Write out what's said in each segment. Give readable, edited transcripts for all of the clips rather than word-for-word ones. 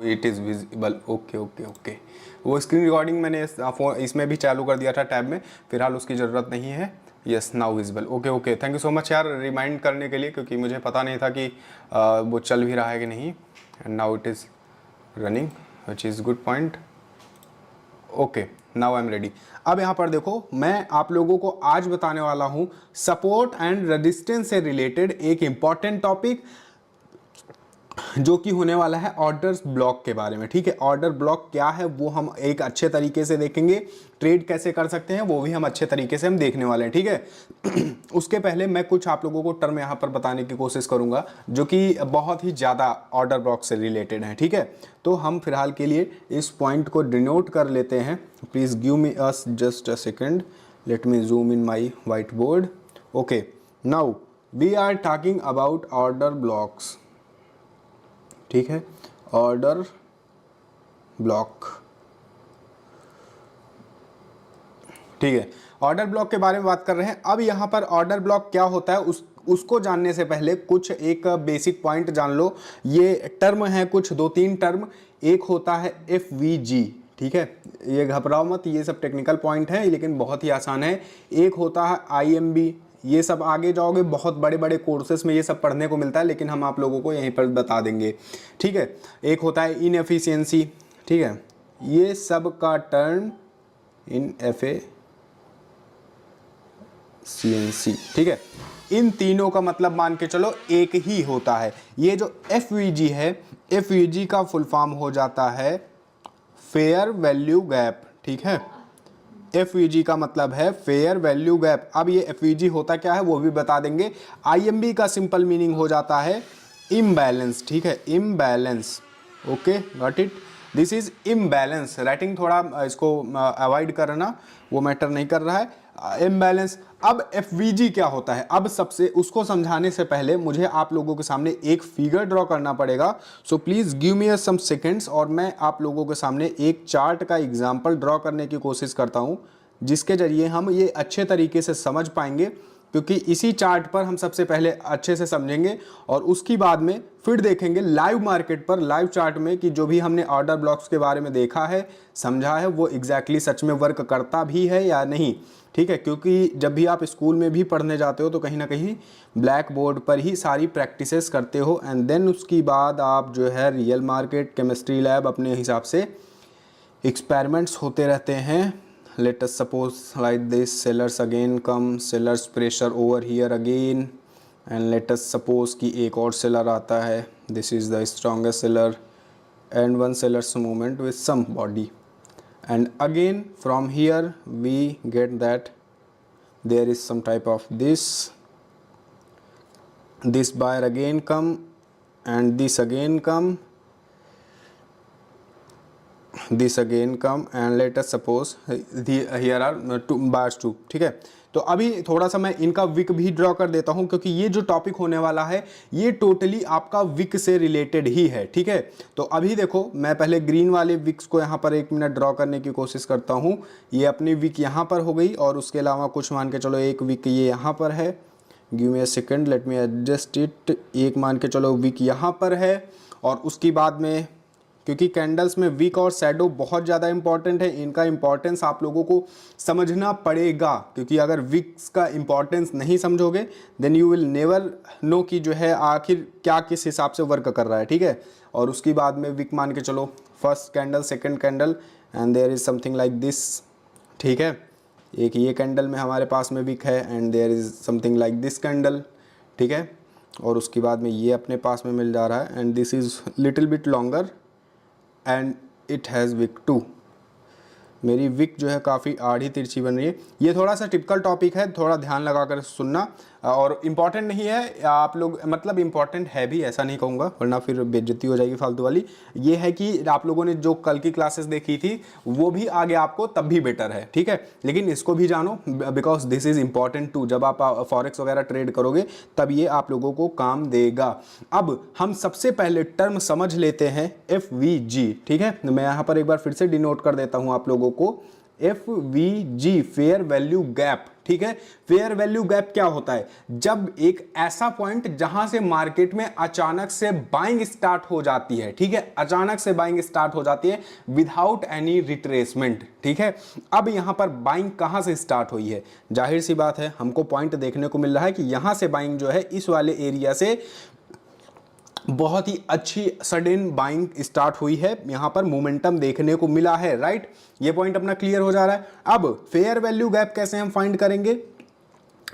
It is visible, okay okay okay. वो screen recording मैंने इसमें भी चालू कर दिया था टैब में, फिलहाल उसकी ज़रूरत नहीं है। Yes now visible, okay okay. Thank you so much यार रिमाइंड करने के लिए, क्योंकि मुझे पता नहीं था कि वो चल भी रहा है कि नहीं। And now it is running which is good point. Okay now I am ready. अब यहाँ पर देखो, मैं आप लोगों को आज बताने वाला हूँ सपोर्ट एंड रेजिस्टेंस से रिलेटेड एक इंपॉर्टेंट टॉपिक, जो कि होने वाला है ऑर्डर ब्लॉक के बारे में। ठीक है, ऑर्डर ब्लॉक क्या है वो हम एक अच्छे तरीके से देखेंगे, ट्रेड कैसे कर सकते हैं वो भी हम अच्छे तरीके से हम देखने वाले हैं। ठीक है उसके पहले मैं कुछ आप लोगों को टर्म यहाँ पर बताने की कोशिश करूंगा जो कि बहुत ही ज़्यादा ऑर्डर ब्लॉक से रिलेटेड है। ठीक है, तो हम फिलहाल के लिए इस पॉइंट को डिनोट कर लेते हैं। Please give me us just a second, let me zoom in my whiteboard. Okay, now we are talking about order blocks. ठीक है, ऑर्डर ब्लॉक। ठीक है, ऑर्डर ब्लॉक के बारे में बात कर रहे हैं। अब यहां पर ऑर्डर ब्लॉक क्या होता है उसको जानने से पहले कुछ एक बेसिक पॉइंट जान लो। ये टर्म है कुछ 2-3 टर्म। एक होता है FVG। ठीक है, ये घबराओ मत, ये सब टेक्निकल पॉइंट है लेकिन बहुत ही आसान है। एक होता है IMB, ये सब आगे जाओगे बहुत बड़े बड़े कोर्सेस में ये सब पढ़ने को मिलता है, लेकिन हम आप लोगों को यहीं पर बता देंगे। ठीक है, एक होता है इनएफिशिएंसी। ठीक है, ये सब का टर्म इनएफिशिएंसी। ठीक है, इन तीनों का मतलब मान के चलो एक ही होता है। ये जो FVG है, FVG का फुल फॉर्म हो जाता है फेयर वैल्यू गैप। ठीक है, FVG का मतलब है फेयर वैल्यू गैप। अब ये FVG होता क्या है वो भी बता देंगे। IMB का सिंपल मीनिंग हो जाता है इम्बैलेंस। ठीक है, imbalance. Okay got it, this is imbalance. Writing थोड़ा इसको अवॉइड करना, वो मैटर नहीं कर रहा है। इम्बैलेंस। अब FVG क्या होता है, अब सबसे उसको समझाने से पहले मुझे आप लोगों के सामने एक फिगर ड्रॉ करना पड़ेगा। So please give me some seconds, और मैं आप लोगों के सामने एक चार्ट का एग्जांपल ड्रॉ करने की कोशिश करता हूं, जिसके जरिए हम ये अच्छे तरीके से समझ पाएंगे। क्योंकि इसी चार्ट पर हम सबसे पहले अच्छे से समझेंगे और उसकी बाद में फिर देखेंगे लाइव मार्केट पर, लाइव चार्ट में, कि जो भी हमने ऑर्डर ब्लॉक्स के बारे में देखा है, समझा है, वो एग्जैक्टली सच में वर्क करता भी है या नहीं। ठीक है, क्योंकि जब भी आप स्कूल में भी पढ़ने जाते हो तो कहीं ना कहीं ब्लैक बोर्ड पर ही सारी प्रैक्टिसेस करते हो, एंड देन उसकी बाद आप जो है रियल मार्केट, केमिस्ट्री लैब, अपने हिसाब से एक्सपेरिमेंट्स होते रहते हैं। Let us suppose like this, sellers again come, sellers pressure over here again, and let us suppose कि एक और seller आता है, this is the strongest seller, and one seller's movement with some body, and again from here we get that there is some type of this buyer again come, and this again come, this again come, and let us suppose here are two bars too। ठीक है, तो अभी थोड़ा सा मैं इनका Wick भी draw कर देता हूं, क्योंकि ये जो टॉपिक होने वाला है ये टोटली आपका विक से रिलेटेड ही है। ठीक है, तो अभी देखो, मैं पहले ग्रीन वाले विक्स को यहाँ पर 1 मिनट ड्रॉ करने की कोशिश करता हूँ। ये अपनी विक यहाँ पर हो गई, और उसके अलावा कुछ मान के चलो एक विक ये यहाँ पर है। Give me a second, let me adjust it. एक मान के चलो विक यहाँ पर है, और उसकी बाद में, क्योंकि कैंडल्स में विक और शैडो बहुत ज़्यादा इंपॉर्टेंट है, इनका इंपॉर्टेंस आप लोगों को समझना पड़ेगा। क्योंकि अगर विक्स का इंपॉर्टेंस नहीं समझोगे then you will never know कि जो है आखिर क्या किस हिसाब से वर्क कर रहा है। ठीक है, और उसकी बाद में विक मान के चलो first candle, second candle, and there is something like this. ठीक है, एक ये कैंडल में हमारे पास में विक है, and there is something like this candle. ठीक है, और उसके बाद में ये अपने पास में मिल जा रहा है, and this is little bit longer, and it has wick too. मेरी विक जो है काफ़ी आड़ी तिरछी बन रही है। ये थोड़ा सा टिपिकल टॉपिक है, थोड़ा ध्यान लगा कर सुनना, और इम्पॉर्टेंट नहीं है आप लोग, मतलब इम्पॉर्टेंट है भी, ऐसा नहीं कहूँगा वरना फिर बेइज्जती हो जाएगी फालतू वाली। ये है कि आप लोगों ने जो कल की क्लासेस देखी थी वो भी आगे आपको तब भी बेटर है। ठीक है, लेकिन इसको भी जानो, because this is important too. जब आप फॉरेक्स वगैरह ट्रेड करोगे तब ये आप लोगों को काम देगा। अब हम सबसे पहले टर्म समझ लेते हैं FVG। ठीक है, मैं यहाँ पर एक बार फिर से डिनोट कर देता हूँ आप लोगों को FVG फेयर वैल्यू गैप, ठीक है। फेयर वैल्यू गैप क्या होता है? जब एक ऐसा पॉइंट जहां से मार्केट में अचानक से बाइंग स्टार्ट हो जाती है, ठीक है, अचानक से बाइंग स्टार्ट हो जाती है विदाउट एनी रिट्रेसमेंट, ठीक है। अब यहां पर बाइंग कहां से स्टार्ट हुई है? जाहिर सी बात है, हमको पॉइंट देखने को मिल रहा है कि यहां से बाइंग जो है इस वाले एरिया से बहुत ही अच्छी सडन बाइंग स्टार्ट हुई है, यहां पर मोमेंटम देखने को मिला है, राइट। ये पॉइंट अपना क्लियर हो जा रहा है। अब फेयर वैल्यू गैप कैसे हम फाइंड करेंगे?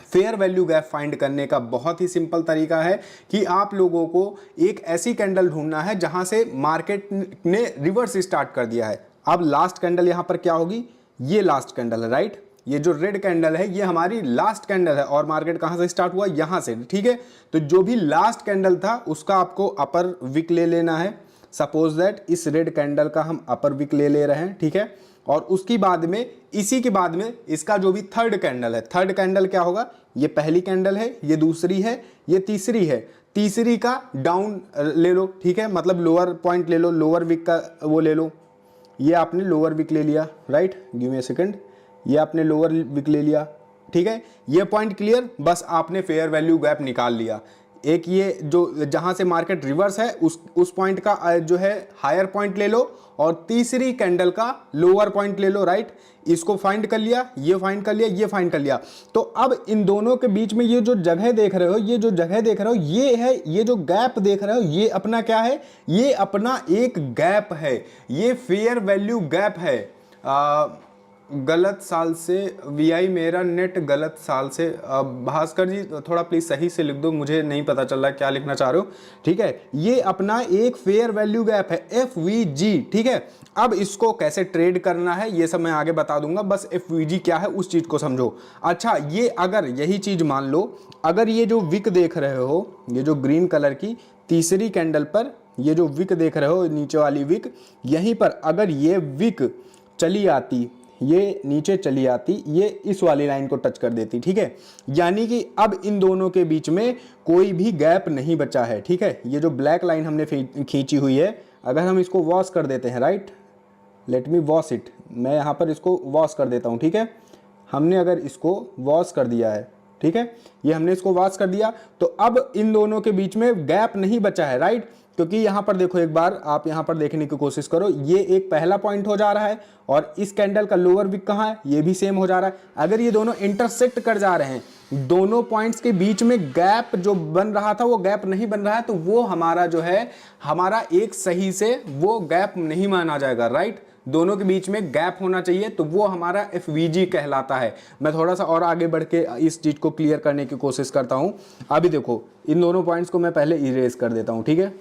फेयर वैल्यू गैप फाइंड करने का बहुत ही सिंपल तरीका है कि आप लोगों को एक ऐसी कैंडल ढूंढना है जहां से मार्केट ने रिवर्स स्टार्ट कर दिया है। अब लास्ट कैंडल यहां पर क्या होगी? ये लास्ट कैंडल है, राइट। ये जो रेड कैंडल है ये हमारी लास्ट कैंडल है और मार्केट कहां से स्टार्ट हुआ? यहां से, ठीक है। तो जो भी लास्ट कैंडल था उसका आपको अपर विक ले लेना है। सपोज दैट इस रेड कैंडल का हम अपर विक ले रहे हैं, ठीक है। और उसकी बाद में, इसी के बाद में इसका जो भी थर्ड कैंडल है, थर्ड कैंडल क्या होगा? ये पहली कैंडल है, ये दूसरी है, ये तीसरी है। तीसरी का डाउन ले लो, ठीक है, मतलब लोअर पॉइंट ले लो, लोअर विक का वो ले लो। ये आपने लोअर विक ले लिया, right. Give me a second, ये आपने लोअर विक ले लिया, ठीक है। ये पॉइंट क्लियर, बस आपने फेयर वैल्यू गैप निकाल लिया। एक ये जो जहां से मार्केट रिवर्स है उस पॉइंट का जो है हायर पॉइंट ले लो और तीसरी कैंडल का लोअर पॉइंट ले लो, राइट। इसको फाइंड कर लिया, ये फाइंड कर लिया, ये फाइंड कर लिया। तो अब इन दोनों के बीच में ये जो जगह देख रहे हो, ये जो जगह देख रहे हो ये है, ये जो गैप देख रहे हो ये अपना क्या है? ये अपना एक गैप है, ये फेयर वैल्यू गैप है। गलत साल से VI मेरा नेट गलत साल से। भास्कर जी थोड़ा प्लीज सही से लिख दो, मुझे नहीं पता चल रहा क्या लिखना चाह रहे हो, ठीक है। ये अपना एक फेयर वैल्यू गैप है FVG, ठीक है। अब इसको कैसे ट्रेड करना है ये सब मैं आगे बता दूंगा, बस FVG क्या है उस चीज को समझो। अच्छा, ये अगर यही चीज मान लो, अगर ये जो विक देख रहे हो, ये जो ग्रीन कलर की तीसरी कैंडल पर ये जो विक देख रहे हो, नीचे वाली विक, यहीं पर अगर ये विक चली आती, ये नीचे चली आती, ये इस वाली लाइन को टच कर देती, ठीक है। यानी कि अब इन दोनों के बीच में कोई भी गैप नहीं बचा है, ठीक है। ये जो ब्लैक लाइन हमने खींची हुई है, अगर हम इसको वॉश कर देते हैं, right, let me wash it, मैं यहाँ पर इसको वॉश कर देता हूँ, ठीक है। हमने अगर इसको वॉश कर दिया है, ठीक है, ये हमने इसको वॉश कर दिया, तो अब इन दोनों के बीच में गैप नहीं बचा है, राइट। क्योंकि यहां पर देखो, एक बार आप यहां पर देखने की कोशिश करो, ये एक पहला पॉइंट हो जा रहा है और इस कैंडल का लोअर विक कहां है? ये भी सेम हो जा रहा है। अगर ये दोनों इंटरसेक्ट कर जा रहे हैं, दोनों पॉइंट्स के बीच में गैप जो बन रहा था वो गैप नहीं बन रहा है, तो वो हमारा जो है, हमारा एक सही से वो गैप नहीं माना जाएगा, राइट। दोनों के बीच में गैप होना चाहिए, तो वो हमारा FVG कहलाता है। मैं थोड़ा सा और आगे बढ़ के इस चीज को क्लियर करने की कोशिश करता हूं। अभी देखो, इन दोनों पॉइंट्स को मैं पहले इरेज कर देता हूं, ठीक है।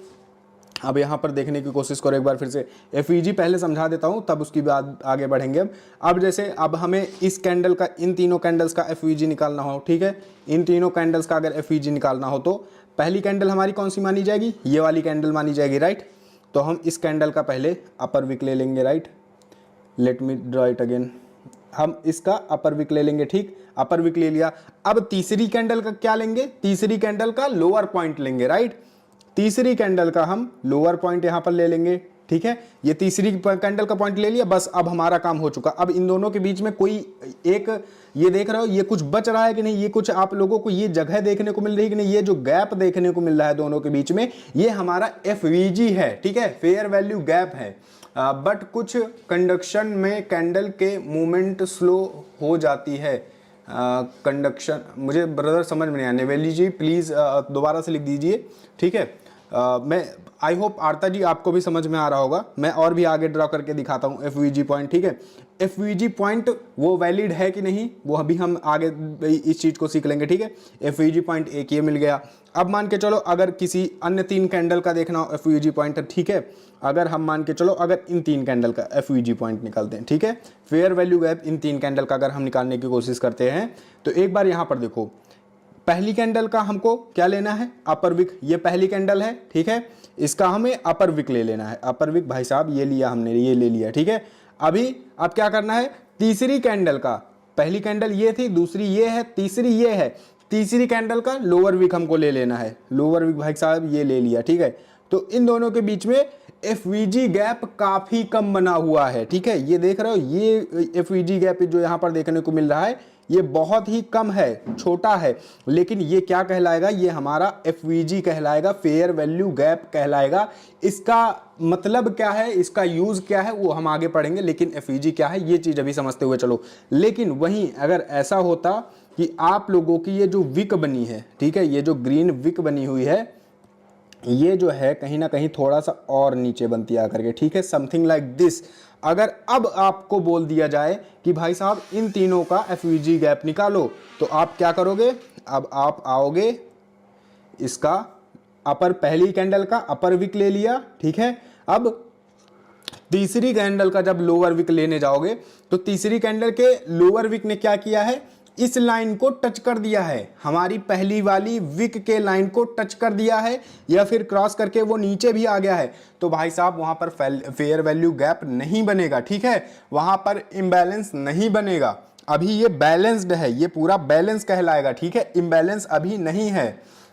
अब यहाँ पर देखने की कोशिश करो एक बार फिर से, FVG पहले समझा देता हूँ तब उसकी बाद आगे बढ़ेंगे। अब जैसे अब हमें इस कैंडल का, इन तीनों कैंडल्स का FVG निकालना हो, ठीक है, इन तीनों कैंडल्स का अगर FVG निकालना हो तो पहली कैंडल हमारी कौन सी मानी जाएगी? ये वाली कैंडल मानी जाएगी, राइट। तो हम इस कैंडल का पहले अपर विक ले लेंगे, right. Let me draw it again, हम इसका अपर विक ले लेंगे, ठीक, अपर विक ले लिया। अब तीसरी कैंडल का क्या लेंगे? तीसरी कैंडल का लोअर पॉइंट लेंगे, राइट। तीसरी कैंडल का हम लोअर पॉइंट यहां पर ले लेंगे, ठीक है। ये तीसरी कैंडल का पॉइंट ले लिया, बस अब हमारा काम हो चुका। अब इन दोनों के बीच में कोई एक, ये देख रहे हो ये कुछ बच रहा है कि नहीं, ये कुछ आप लोगों को ये जगह देखने को मिल रही है कि नहीं, ये जो गैप देखने को मिल रहा है दोनों के बीच में, ये हमारा FVG है, ठीक है, फेयर वैल्यू गैप है। बट कुछ कंडक्शन में कैंडल के मूवमेंट स्लो हो जाती है। कंडक्शन मुझे ब्रदर समझ में नहीं आने, वेली जी प्लीज़ दोबारा से लिख दीजिए, ठीक है। मैं आई होप आरता जी आपको भी समझ में आ रहा होगा। मैं और भी आगे ड्रॉ करके दिखाता हूँ FVG पॉइंट, ठीक है। FVG पॉइंट वो वैलिड है कि नहीं वो अभी हम आगे इस चीज़ को सीख लेंगे, ठीक है। FVG पॉइंट एक ये मिल गया। अब मान के चलो अगर किसी अन्य 3 कैंडल का देखना हो FVG पॉइंट, ठीक है, अगर हम मान के चलो अगर इन 3 कैंडल का FVG पॉइंट निकालते हैं, ठीक है, fair value gap in 3 candle का अगर हम निकालने की कोशिश करते हैं, तो एक बार यहाँ पर देखो, पहली कैंडल का हमको क्या लेना है? अपर विक। ये पहली कैंडल है, ठीक है, इसका हमें अपर विक ले लेना है। अपर विक भाई साहब ये लिया हमने, ये ले लिया, ठीक है। अभी अब क्या करना है? तीसरी कैंडल का, पहली कैंडल ये थी, दूसरी ये है, तीसरी ये है, तीसरी कैंडल का लोअर विक हमको ले लेना है। लोअर विक भाई साहब ये ले लिया, ठीक है। तो इन दोनों के बीच में एफवीजी गैप काफी कम बना हुआ है, ठीक है। ये देख रहे हो, ये एफवीजी गैप जो यहां पर देखने को मिल रहा है ये बहुत ही कम है, छोटा है, लेकिन ये क्या कहलाएगा, ये हमारा एफवीजी कहलाएगा, फेयर वैल्यू गैप कहलाएगा। इसका मतलब क्या है, इसका यूज क्या है वो हम आगे पढ़ेंगे, लेकिन एफवीजी क्या है ये चीज अभी समझते हुए चलो। लेकिन वहीं अगर ऐसा होता कि आप लोगों की ये जो विक बनी है, ठीक है, ये जो ग्रीन विक बनी हुई है, ये जो है कहीं ना कहीं थोड़ा सा और नीचे बनती आ करके, ठीक है, समथिंग लाइक दिस। अगर अब आपको बोल दिया जाए कि भाई साहब इन तीनों का एफवीजी गैप निकालो, तो आप क्या करोगे, अब आप आओगे, इसका अपर, पहली कैंडल का अपर विक ले लिया, ठीक है। अब तीसरी कैंडल का जब लोअर विक लेने जाओगे तो तीसरी कैंडल के लोअर विक ने क्या किया है, इस लाइन को टच कर दिया है, हमारी पहली वाली विक के लाइन को टच कर दिया है, या फिर क्रॉस करके वो नीचे भी आ गया है, तो भाई साहब वहां पर फेयर वैल्यू गैप नहीं बनेगा, ठीक है, वहां पर इम्बैलेंस नहीं बनेगा। अभी ये बैलेंस्ड है, ये पूरा बैलेंस कहलाएगा, ठीक है, इम्बैलेंस अभी नहीं है,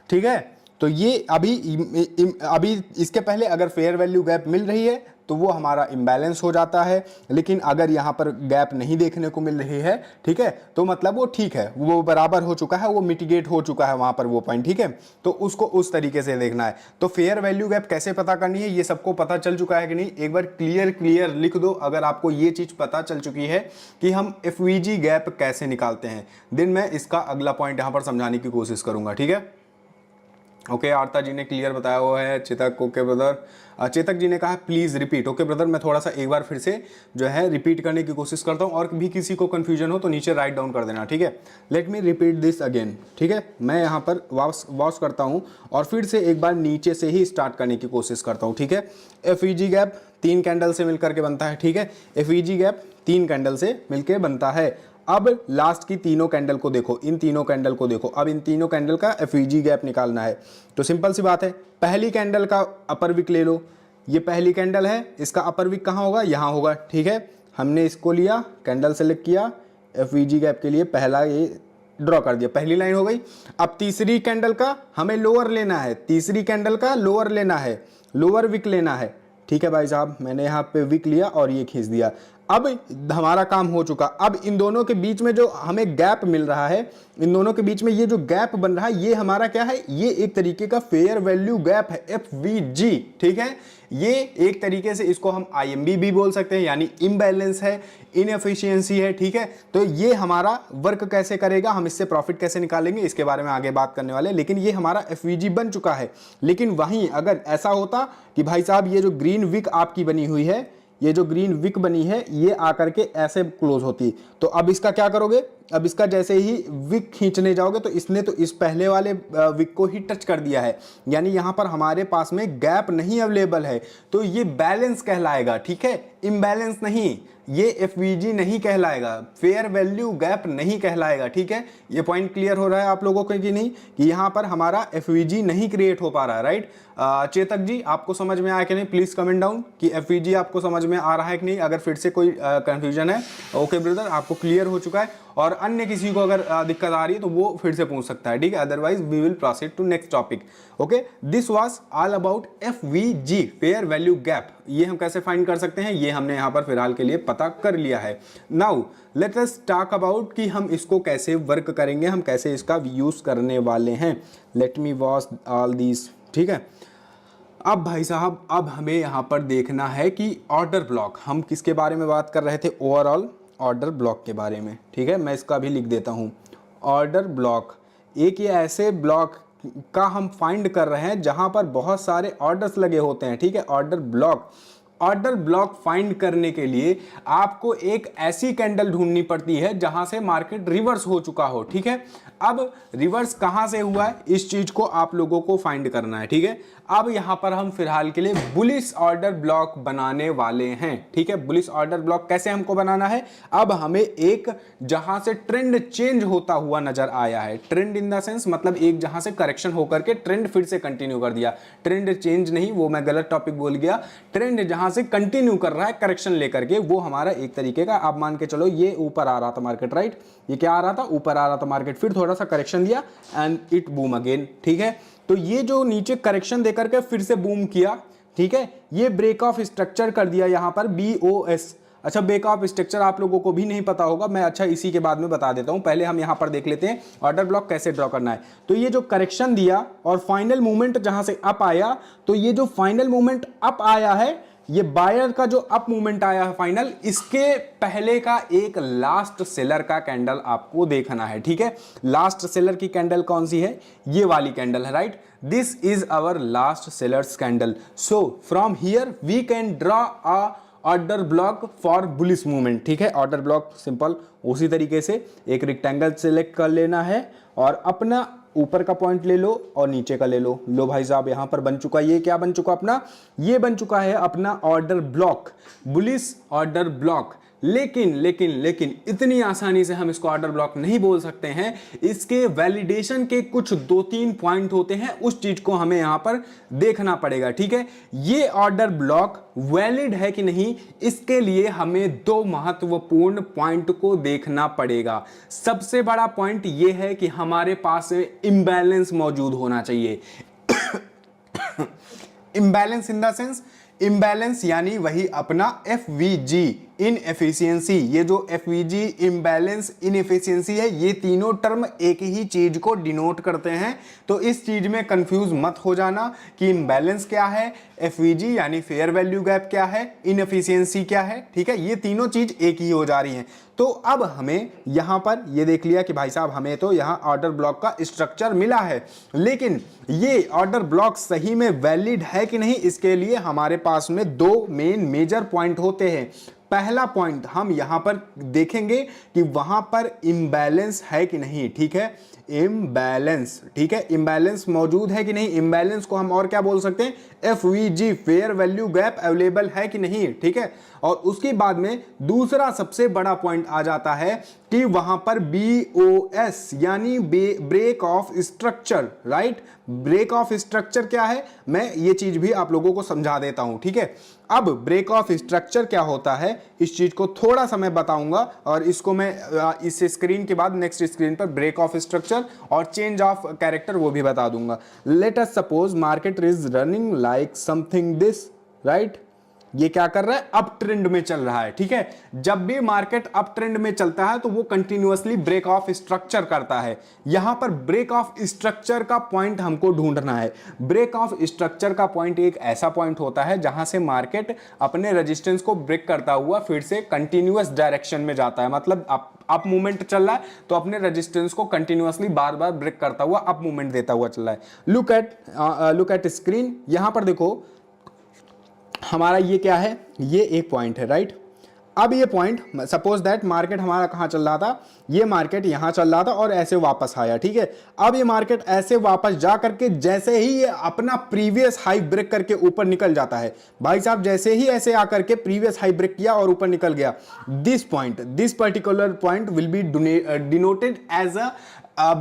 ठीक है। तो ये अभी इसके पहले अगर फेयर वैल्यू गैप मिल रही है तो वो हमारा इम्बैलेंस हो जाता है, लेकिन अगर यहाँ पर गैप नहीं देखने को मिल रही है, ठीक है, तो मतलब वो ठीक है, वो बराबर हो चुका है, वो मिटिगेट हो चुका है वहाँ पर वो पॉइंट, ठीक है। तो उसको उस तरीके से देखना है। तो फेयर वैल्यू गैप कैसे पता करनी है ये सबको पता चल चुका है कि नहीं, एक बार क्लियर लिख दो अगर आपको ये चीज़ पता चल चुकी है कि हम एफवीजी गैप कैसे निकालते हैं। देन मैं इसका अगला पॉइंट यहाँ पर समझाने की कोशिश करूँगा, ठीक है। ओके, आरता जी ने क्लियर बताया हुआ है, चेतक ओके ब्रदर, चेतक जी ने कहा प्लीज़ रिपीट। ओके ब्रदर, मैं थोड़ा सा एक बार फिर से जो है रिपीट करने की कोशिश करता हूँ, और भी किसी को कन्फ्यूजन हो तो नीचे राइट डाउन कर देना, ठीक है। Let me repeat this again, ठीक है। मैं यहाँ पर वॉश करता हूँ और फिर से एक बार नीचे से ही स्टार्ट करने की कोशिश करता हूँ, ठीक है। एफईजी गैप 3 कैंडल से मिलकर के बनता है, ठीक है, एफईजी गैप 3 कैंडल से मिलकर बनता है। अब लास्ट की तीनों कैंडल को देखो, इन तीनों कैंडल को देखो, अब इन तीनों कैंडल का एफईजी गैप निकालना है। तो सिंपल सी बात है, पहली कैंडल का अपर विक ले लो, ये पहली कैंडल है, इसका अपर विक कहाँ होगा, यहाँ होगा, ठीक है। हमने इसको लिया, कैंडल सेलेक्ट किया, एफईजी गैप के लिए पहला ये ड्रॉ कर दिया, पहली लाइन हो गई। अब तीसरी कैंडल का हमें लोअर लेना है, तीसरी कैंडल का लोअर लेना है, लोअर विक लेना है, ठीक है भाई साहब। मैंने यहाँ पे विक लिया और ये खींच दिया, अब हमारा काम हो चुका। अब इन दोनों के बीच में जो हमें गैप मिल रहा है, इन दोनों के बीच में ये जो गैप बन रहा है, ये हमारा क्या है, ये एक तरीके का फेयर वैल्यू गैप है, एफवीजी, ठीक है। ये एक तरीके से इसको हम आईएमबी भी बोल सकते हैं, यानी इम्बैलेंस है, इनएफिशिएंसी है, ठीक है। तो ये हमारा वर्क कैसे करेगा, हम इससे प्रॉफिट कैसे निकालेंगे, इसके बारे में आगे बात करने वाले हैं। लेकिन ये हमारा एफवीजी बन चुका है। लेकिन वहीं अगर ऐसा होता कि भाई साहब ये जो ग्रीन विक आपकी बनी हुई है, ये जो ग्रीन विक बनी है, ये आकर के ऐसे क्लोज होती, तो अब इसका क्या करोगे, अब इसका जैसे ही विक खींचने जाओगे तो इसने तो इस पहले वाले विक को ही टच कर दिया है, यानी यहां पर हमारे पास में गैप नहीं अवेलेबल है, तो ये बैलेंस कहलाएगा, ठीक है, इम्बैलेंस नहीं, ये एफवीजी नहीं कहलाएगा, फेयर वैल्यू गैप नहीं कहलाएगा, ठीक है। ये पॉइंट क्लियर हो रहा है आप लोगों को कि नहीं, कि यहां पर हमारा एफवीजी नहीं क्रिएट हो पा रहा है, राइट। चेतक जी आपको समझ में आया कि नहीं, प्लीज कमेंट डाउन कि एफवीजी आपको समझ में आ रहा है कि नहीं, अगर फिर से कोई कंफ्यूजन है। ओके ब्रदर, आपको क्लियर हो चुका है, और अन्य किसी को अगर दिक्कत आ रही है तो वो फिर से पूछ सकता है, ठीक है, otherwise we will proceed to next topic. Okay, this was all about FVG, fair value gap. ये हम कैसे फाइंड कर सकते हैं, ये हमने यहाँ पर फिलहाल के लिए पता कर लिया है। Now let us talk about कि हम इसको कैसे वर्क करेंगे, हम कैसे इसका यूज करने वाले हैं। Let me wash all these, ठीक है। अब भाई साहब, अब हमें यहाँ पर देखना है कि ऑर्डर ब्लॉक, हम किसके बारे में बात कर रहे थे, ओवरऑल ऑर्डर ब्लॉक के बारे में, ठीक है। मैं इसका भी लिख देता हूँ, ऑर्डर ब्लॉक एक ये ऐसे ब्लॉक का हम फाइंड कर रहे हैं जहां पर बहुत सारे ऑर्डर्स लगे होते हैं, ठीक है। ऑर्डर ब्लॉक फाइंड करने के लिए आपको एक ऐसी कैंडल ढूंढनी पड़ती है जहां से मार्केट रिवर्स हो चुका हो, ठीक है। अब रिवर्स कहां से हुआ है, इस चीज को आप लोगों को फाइंड करना है, ठीक है। अब यहां पर हम फिलहाल के लिए बुलिश ऑर्डर ब्लॉक बनाने वाले हैं, ठीक है। बुलिश ऑर्डर ब्लॉक कैसे हमको बनाना है, अब हमें एक जहां से ट्रेंड चेंज होता हुआ नजर आया है, ट्रेंड इन द सेंस मतलब एक जहां से करेक्शन होकर के ट्रेंड फिर से कंटिन्यू कर दिया, ट्रेंड चेंज नहीं, वो मैं गलत टॉपिक बोल गया, ट्रेंड जहां से कंटिन्यू कर रहा है करेक्शन लेकर के, वो हमारा एक तरीके का, आप मान के चलो ये ऊपर आ रहा था मार्केट, राइट, ये क्या आ रहा था, ऊपर आ रहा था मार्केट, फिर थोड़ा सा करेक्शन दिया एंड इट बूम अगेन, ठीक है। तो ये जो नीचे करेक्शन देकर के फिर से बूम किया, ठीक है, ये ब्रेक ऑफ स्ट्रक्चर कर दिया यहाँ पर BOS। अच्छा, ब्रेक ऑफ स्ट्रक्चर आप लोगों को भी नहीं पता होगा, मैं अच्छा इसी के बाद में बता देता हूँ। पहले हम यहाँ पर देख लेते हैं ऑर्डर ब्लॉक कैसे ड्रॉ करना है। तो ये जो करेक्शन दिया और फाइनल मूवमेंट जहाँ से अप आया, तो ये जो फाइनल मूवमेंट अप आया है, ये बायर का जो अप मूवमेंट आया है फाइनल, इसके पहले का एक लास्ट सेलर का कैंडल आपको देखना है। ठीक है, लास्ट सेलर की कैंडल कौन सी है? ये वाली कैंडल है, right. This is our last sellers candle. So from here we can draw a order block for bullish movement. ठीक है, ऑर्डर ब्लॉक सिंपल उसी तरीके से एक रेक्टेंगल सेलेक्ट कर लेना है और अपना ऊपर का पॉइंट ले लो और नीचे का ले लो। लो भाई साहब, यहां पर बन चुका, ये क्या बन चुका अपना? ये बन चुका है अपना order block, bullish order block. लेकिन इतनी आसानी से हम इसको ऑर्डर ब्लॉक नहीं बोल सकते हैं। इसके वैलिडेशन के कुछ 2-3 पॉइंट होते हैं, उस चीज को हमें यहां पर देखना पड़ेगा। ठीक है, ये ऑर्डर ब्लॉक वैलिड है कि नहीं, इसके लिए हमें 2 महत्वपूर्ण पॉइंट को देखना पड़ेगा। सबसे बड़ा पॉइंट ये है कि हमारे पास इम्बैलेंस मौजूद होना चाहिए। Imbalance in the sense, imbalance यानी वही अपना FVG इनएफिशिएंसी। ये जो FVG इम्बैलेंस इनएफिशिएंसी है, ये तीनों टर्म एक ही चीज को डिनोट करते हैं। तो इस चीज में कंफ्यूज मत हो जाना कि इम्बैलेंस क्या है, FVG यानी फेयर वैल्यू गैप क्या है, इनएफिशिएंसी क्या है। ठीक है, ये तीनों चीज एक ही हो जा रही हैं। तो अब हमें यहां पर ये देख लिया कि भाई साहब हमें तो यहां ऑर्डर ब्लॉक का स्ट्रक्चर मिला है, लेकिन ये ऑर्डर ब्लॉक सही में वैलिड है कि नहीं, इसके लिए हमारे पास में 2 मेजर पॉइंट होते हैं। पहला पॉइंट हम यहां पर देखेंगे कि वहां पर इम्बैलेंस है कि नहीं। ठीक है, इम्बैलेंस, ठीक है, इम्बैलेंस मौजूद है कि नहीं। इम्बैलेंस को हम और क्या बोल सकते हैं? FVG fair value gap available है कि नहीं। ठीक है, और उसके बाद में दूसरा सबसे बड़ा पॉइंट आ जाता है कि वहां पर BOS यानी break of structure, right. Break of structure क्या है, मैं ये चीज भी आप लोगों को समझा देता हूं। ठीक है, अब ब्रेक ऑफ स्ट्रक्चर क्या होता है, इस चीज को थोड़ा सा मैं बताऊंगा और इसको मैं इस स्क्रीन के बाद नेक्स्ट स्क्रीन पर ब्रेक ऑफ स्ट्रक्चर और चेंज ऑफ कैरेक्टर वो भी बता दूंगा। Late us suppose market is running like something this, right. ये क्या कर रहा है? अप ट्रेंड में चल रहा है। ठीक है, जब भी मार्केट अप ट्रेंड में चलता है तो वो कंटिन्यूअसली ब्रेक ऑफ स्ट्रक्चर करता है। यहां पर ब्रेक ऑफ स्ट्रक्चर का पॉइंट हमको ढूंढना है। ब्रेक ऑफ स्ट्रक्चर का पॉइंट एक ऐसा पॉइंट होता है जहां से मार्केट अपने रेजिस्टेंस को ब्रेक करता हुआ फिर से कंटिन्यूअस डायरेक्शन में जाता है। मतलब अप मूवमेंट चल रहा है तो अपने रेजिस्टेंस को कंटिन्यूअसली बार बार ब्रेक करता हुआ अप मूवमेंट देता हुआ चल रहा है। लुक एट स्क्रीन, यहां पर देखो हमारा ये क्या है, ये एक पॉइंट है, राइट। अब ये पॉइंट, सपोज दैट मार्केट हमारा कहाँ चल रहा था, ये मार्केट यहाँ चल रहा था और ऐसे वापस आया। ठीक है, अब ये मार्केट ऐसे वापस जा करके जैसे ही ये अपना प्रीवियस हाई ब्रेक करके ऊपर निकल जाता है, भाई साहब जैसे ही ऐसे आकर के प्रीवियस हाई ब्रेक किया और ऊपर निकल गया, this particular point will be denoted as a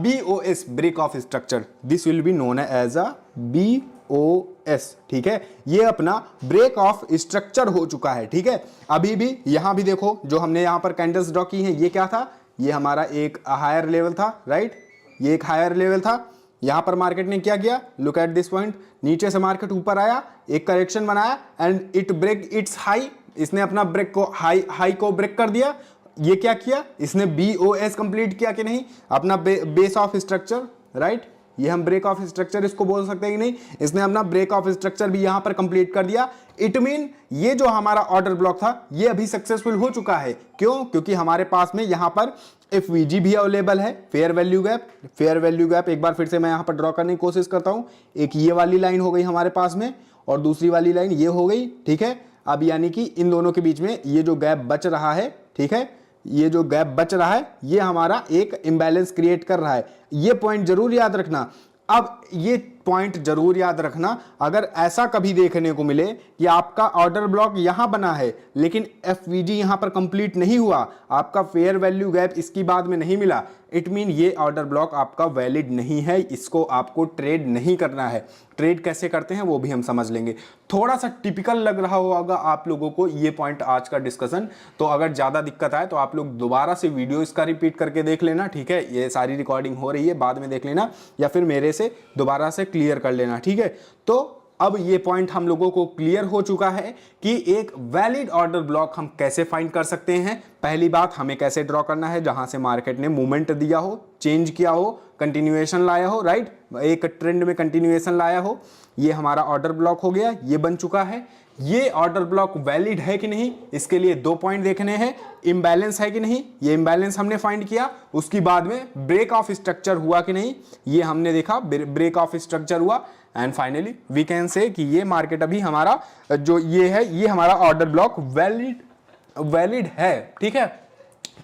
BOS break of structure. This will be known as a BOS। ठीक है, ये अपना ब्रेक ऑफ स्ट्रक्चर हो चुका है। ठीक है, अभी भी यहां भी देखो जो हमने यहां पर कैंडल्स ड्रॉ की हैं, ये क्या था? ये हमारा एक हायर लेवल था, राइट। ये एक हायर लेवल था। यहां पर मार्केट ने क्या किया? लुक एट दिस पॉइंट, नीचे से मार्केट ऊपर आया, एक करेक्शन बनाया and it break its high. इसने अपना ब्रेक को हाई को ब्रेक कर दिया। ये क्या किया? इसने BOS कंप्लीट किया कि नहीं, अपना बेस ऑफ स्ट्रक्चर, राइट। ये हम ब्रेक ऑफ स्ट्रक्चर इसको बोल सकते हैं कि नहीं, इसने अपना ब्रेक ऑफ स्ट्रक्चर भी यहां पर कंप्लीट कर दिया। इट मीन ये जो हमारा ऑर्डर ब्लॉक था ये अभी सक्सेसफुल हो चुका है। क्यों? क्योंकि हमारे पास में यहां पर FVG भी अवेलेबल है, fair value gap. Fair value gap एक बार फिर से मैं यहां पर ड्रॉ करने की कोशिश करता हूं। एक ये वाली लाइन हो गई हमारे पास में और दूसरी वाली लाइन ये हो गई। ठीक है, अब यानी कि इन दोनों के बीच में ये जो गैप बच रहा है, ठीक है, ये जो गैप बच रहा है ये हमारा एक इंबैलेंस क्रिएट कर रहा है। ये पॉइंट जरूर याद रखना। अब ये पॉइंट जरूर याद रखना, अगर ऐसा कभी देखने को मिले कि आपका ऑर्डर ब्लॉक यहां बना है लेकिन FVG यहां पर कंप्लीट नहीं हुआ, आपका फेयर वैल्यू गैप इसकी बाद में नहीं मिला, इट मीन ये ऑर्डर ब्लॉक आपका वैलिड नहीं है, इसको आपको ट्रेड नहीं करना है। ट्रेड कैसे करते हैं वो भी हम समझ लेंगे। थोड़ा सा टिपिकल लग रहा होगा आप लोगों को ये पॉइंट आज का डिस्कशन, तो अगर ज़्यादा दिक्कत आए तो आप लोग दोबारा से वीडियो इसका रिपीट करके देख लेना। ठीक है, ये सारी रिकॉर्डिंग हो रही है, बाद में देख लेना या फिर मेरे से दोबारा से क्लियर कर लेना। ठीक है, तो अब ये पॉइंट हम लोगों को क्लियर हो चुका है कि एक वैलिड ऑर्डर ब्लॉक हम कैसे फाइंड कर सकते हैं। पहली बात, हमें कैसे ड्रॉ करना है, जहां से मार्केट ने मूवमेंट दिया हो, चेंज किया हो, कंटिन्यूएशन लाया हो, राइट, एक ट्रेंड में कंटिन्यूएशन लाया हो। ये हमारा ऑर्डर ब्लॉक हो गया, ये बन चुका है। ये ऑर्डर ब्लॉक वैलिड है कि नहीं, इसके लिए 2 पॉइंट देखने हैं। इम्बैलेंस है कि नहीं, ये इम्बैलेंस हमने फाइंड किया। उसके बाद में ब्रेक ऑफ स्ट्रक्चर हुआ कि नहीं, ये हमने देखा, ब्रेक ऑफ स्ट्रक्चर हुआ। And finally we can say कि ये मार्केट अभी हमारा जो ये है, ये हमारा ऑर्डर ब्लॉक वैलिड है। ठीक है,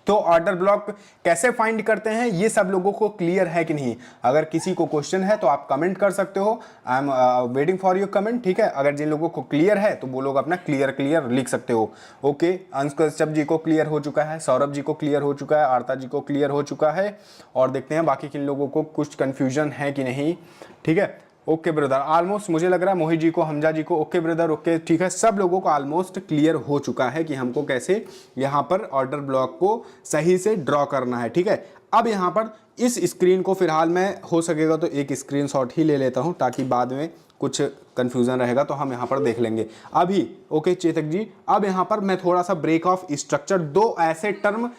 तो ऑर्डर ब्लॉक कैसे फाइंड करते हैं, ये सब लोगों को क्लियर है कि नहीं। अगर किसी को क्वेश्चन है तो आप कमेंट कर सकते हो, I am waiting for your comment. ठीक है, अगर जिन लोगों को क्लियर है तो वो लोग अपना क्लियर लिख सकते हो। ओके, अंश कश्यप जी को क्लियर हो चुका है, सौरभ जी को क्लियर हो चुका है, आरता जी को क्लियर हो चुका है। और देखते हैं बाकी किन लोगों को कुछ कंफ्यूजन है कि नहीं। ठीक है, ओके ब्रदर, ऑलमोस्ट मुझे लग रहा है मोहित जी को, हमजा जी को, ओके ब्रदर, ओके ठीक है, सब लोगों को ऑलमोस्ट क्लियर हो चुका है कि हमको कैसे यहाँ पर ऑर्डर ब्लॉक को सही से ड्रॉ करना है। ठीक है, अब यहाँ पर इस स्क्रीन को फिलहाल मैं हो सकेगा तो एक स्क्रीनशॉट ही ले लेता हूँ, ताकि बाद में कुछ कन्फ्यूज़न रहेगा तो हम यहाँ पर देख लेंगे अभी। ओके चेतक जी, अब यहाँ पर मैं थोड़ा सा ब्रेक ऑफ स्ट्रक्चर, 2 ऐसे टर्म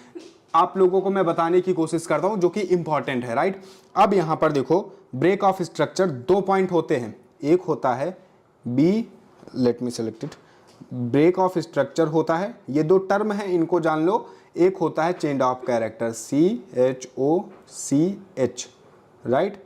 आप लोगों को मैं बताने की कोशिश करता हूं जो कि इंपॉर्टेंट है, राइट। अब यहां पर देखो, ब्रेक ऑफ स्ट्रक्चर 2 पॉइंट होते हैं। एक होता है B, let me select it, break of structure होता है, ये 2 टर्म है, इनको जान लो। एक होता है change of character, CHOCH, right.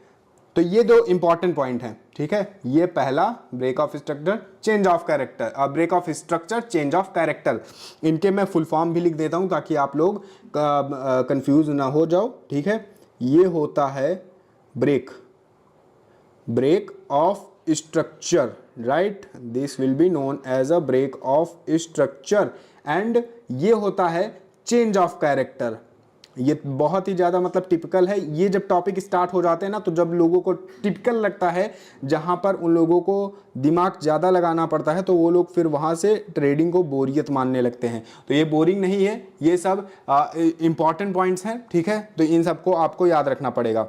तो ये 2 इंपॉर्टेंट पॉइंट हैं। ठीक है, ये पहला break of structure, change of character, break of structure, change of character, इनके मैं फुल फॉर्म भी लिख देता हूं ताकि आप लोग कंफ्यूज ना हो जाओ। ठीक है, ये होता है break of structure, right, this will be known as a break of structure. And ये होता है चेंज ऑफ कैरेक्टर। ये बहुत ही ज़्यादा मतलब टिपिकल है। ये जब टॉपिक स्टार्ट हो जाते हैं ना, तो जब लोगों को टिपिकल लगता है, जहाँ पर उन लोगों को दिमाग ज़्यादा लगाना पड़ता है, तो वो लोग फिर वहाँ से ट्रेडिंग को बोरियत मानने लगते हैं। तो ये बोरिंग नहीं है, ये सब इंपॉर्टेंट पॉइंट्स हैं। ठीक है, तो इन सबको आपको याद रखना पड़ेगा,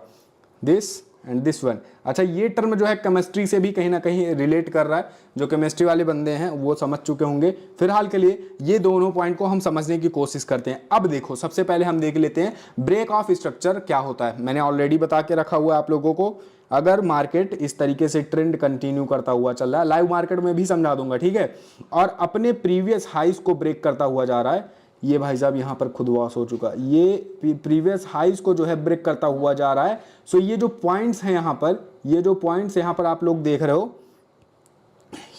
दिस एंड दिस वन। अच्छा, ये टर्म जो है केमिस्ट्री से भी कहीं ना कहीं रिलेट कर रहा है, जो केमिस्ट्री वाले बंदे हैं वो समझ चुके होंगे। फिलहाल के लिए ये दोनों पॉइंट को हम समझने की कोशिश करते हैं। अब देखो, सबसे पहले हम देख लेते हैं ब्रेक ऑफ स्ट्रक्चर क्या होता है। मैंने ऑलरेडी बता के रखा हुआ है आप लोगों को। अगर मार्केट इस तरीके से ट्रेंड कंटिन्यू करता हुआ चल रहा है, लाइव मार्केट में भी समझा दूंगा, ठीक है, और अपने प्रीवियस हाइस को ब्रेक करता हुआ जा रहा है, ये भाई साहब यहाँ पर खुद वॉश हो चुका, ये प्रीवियस हाइस को जो है ब्रेक करता हुआ जा रहा है। सो ये जो पॉइंट्स हैं यहाँ पर, ये जो पॉइंट्स यहाँ पर आप लोग देख रहे हो,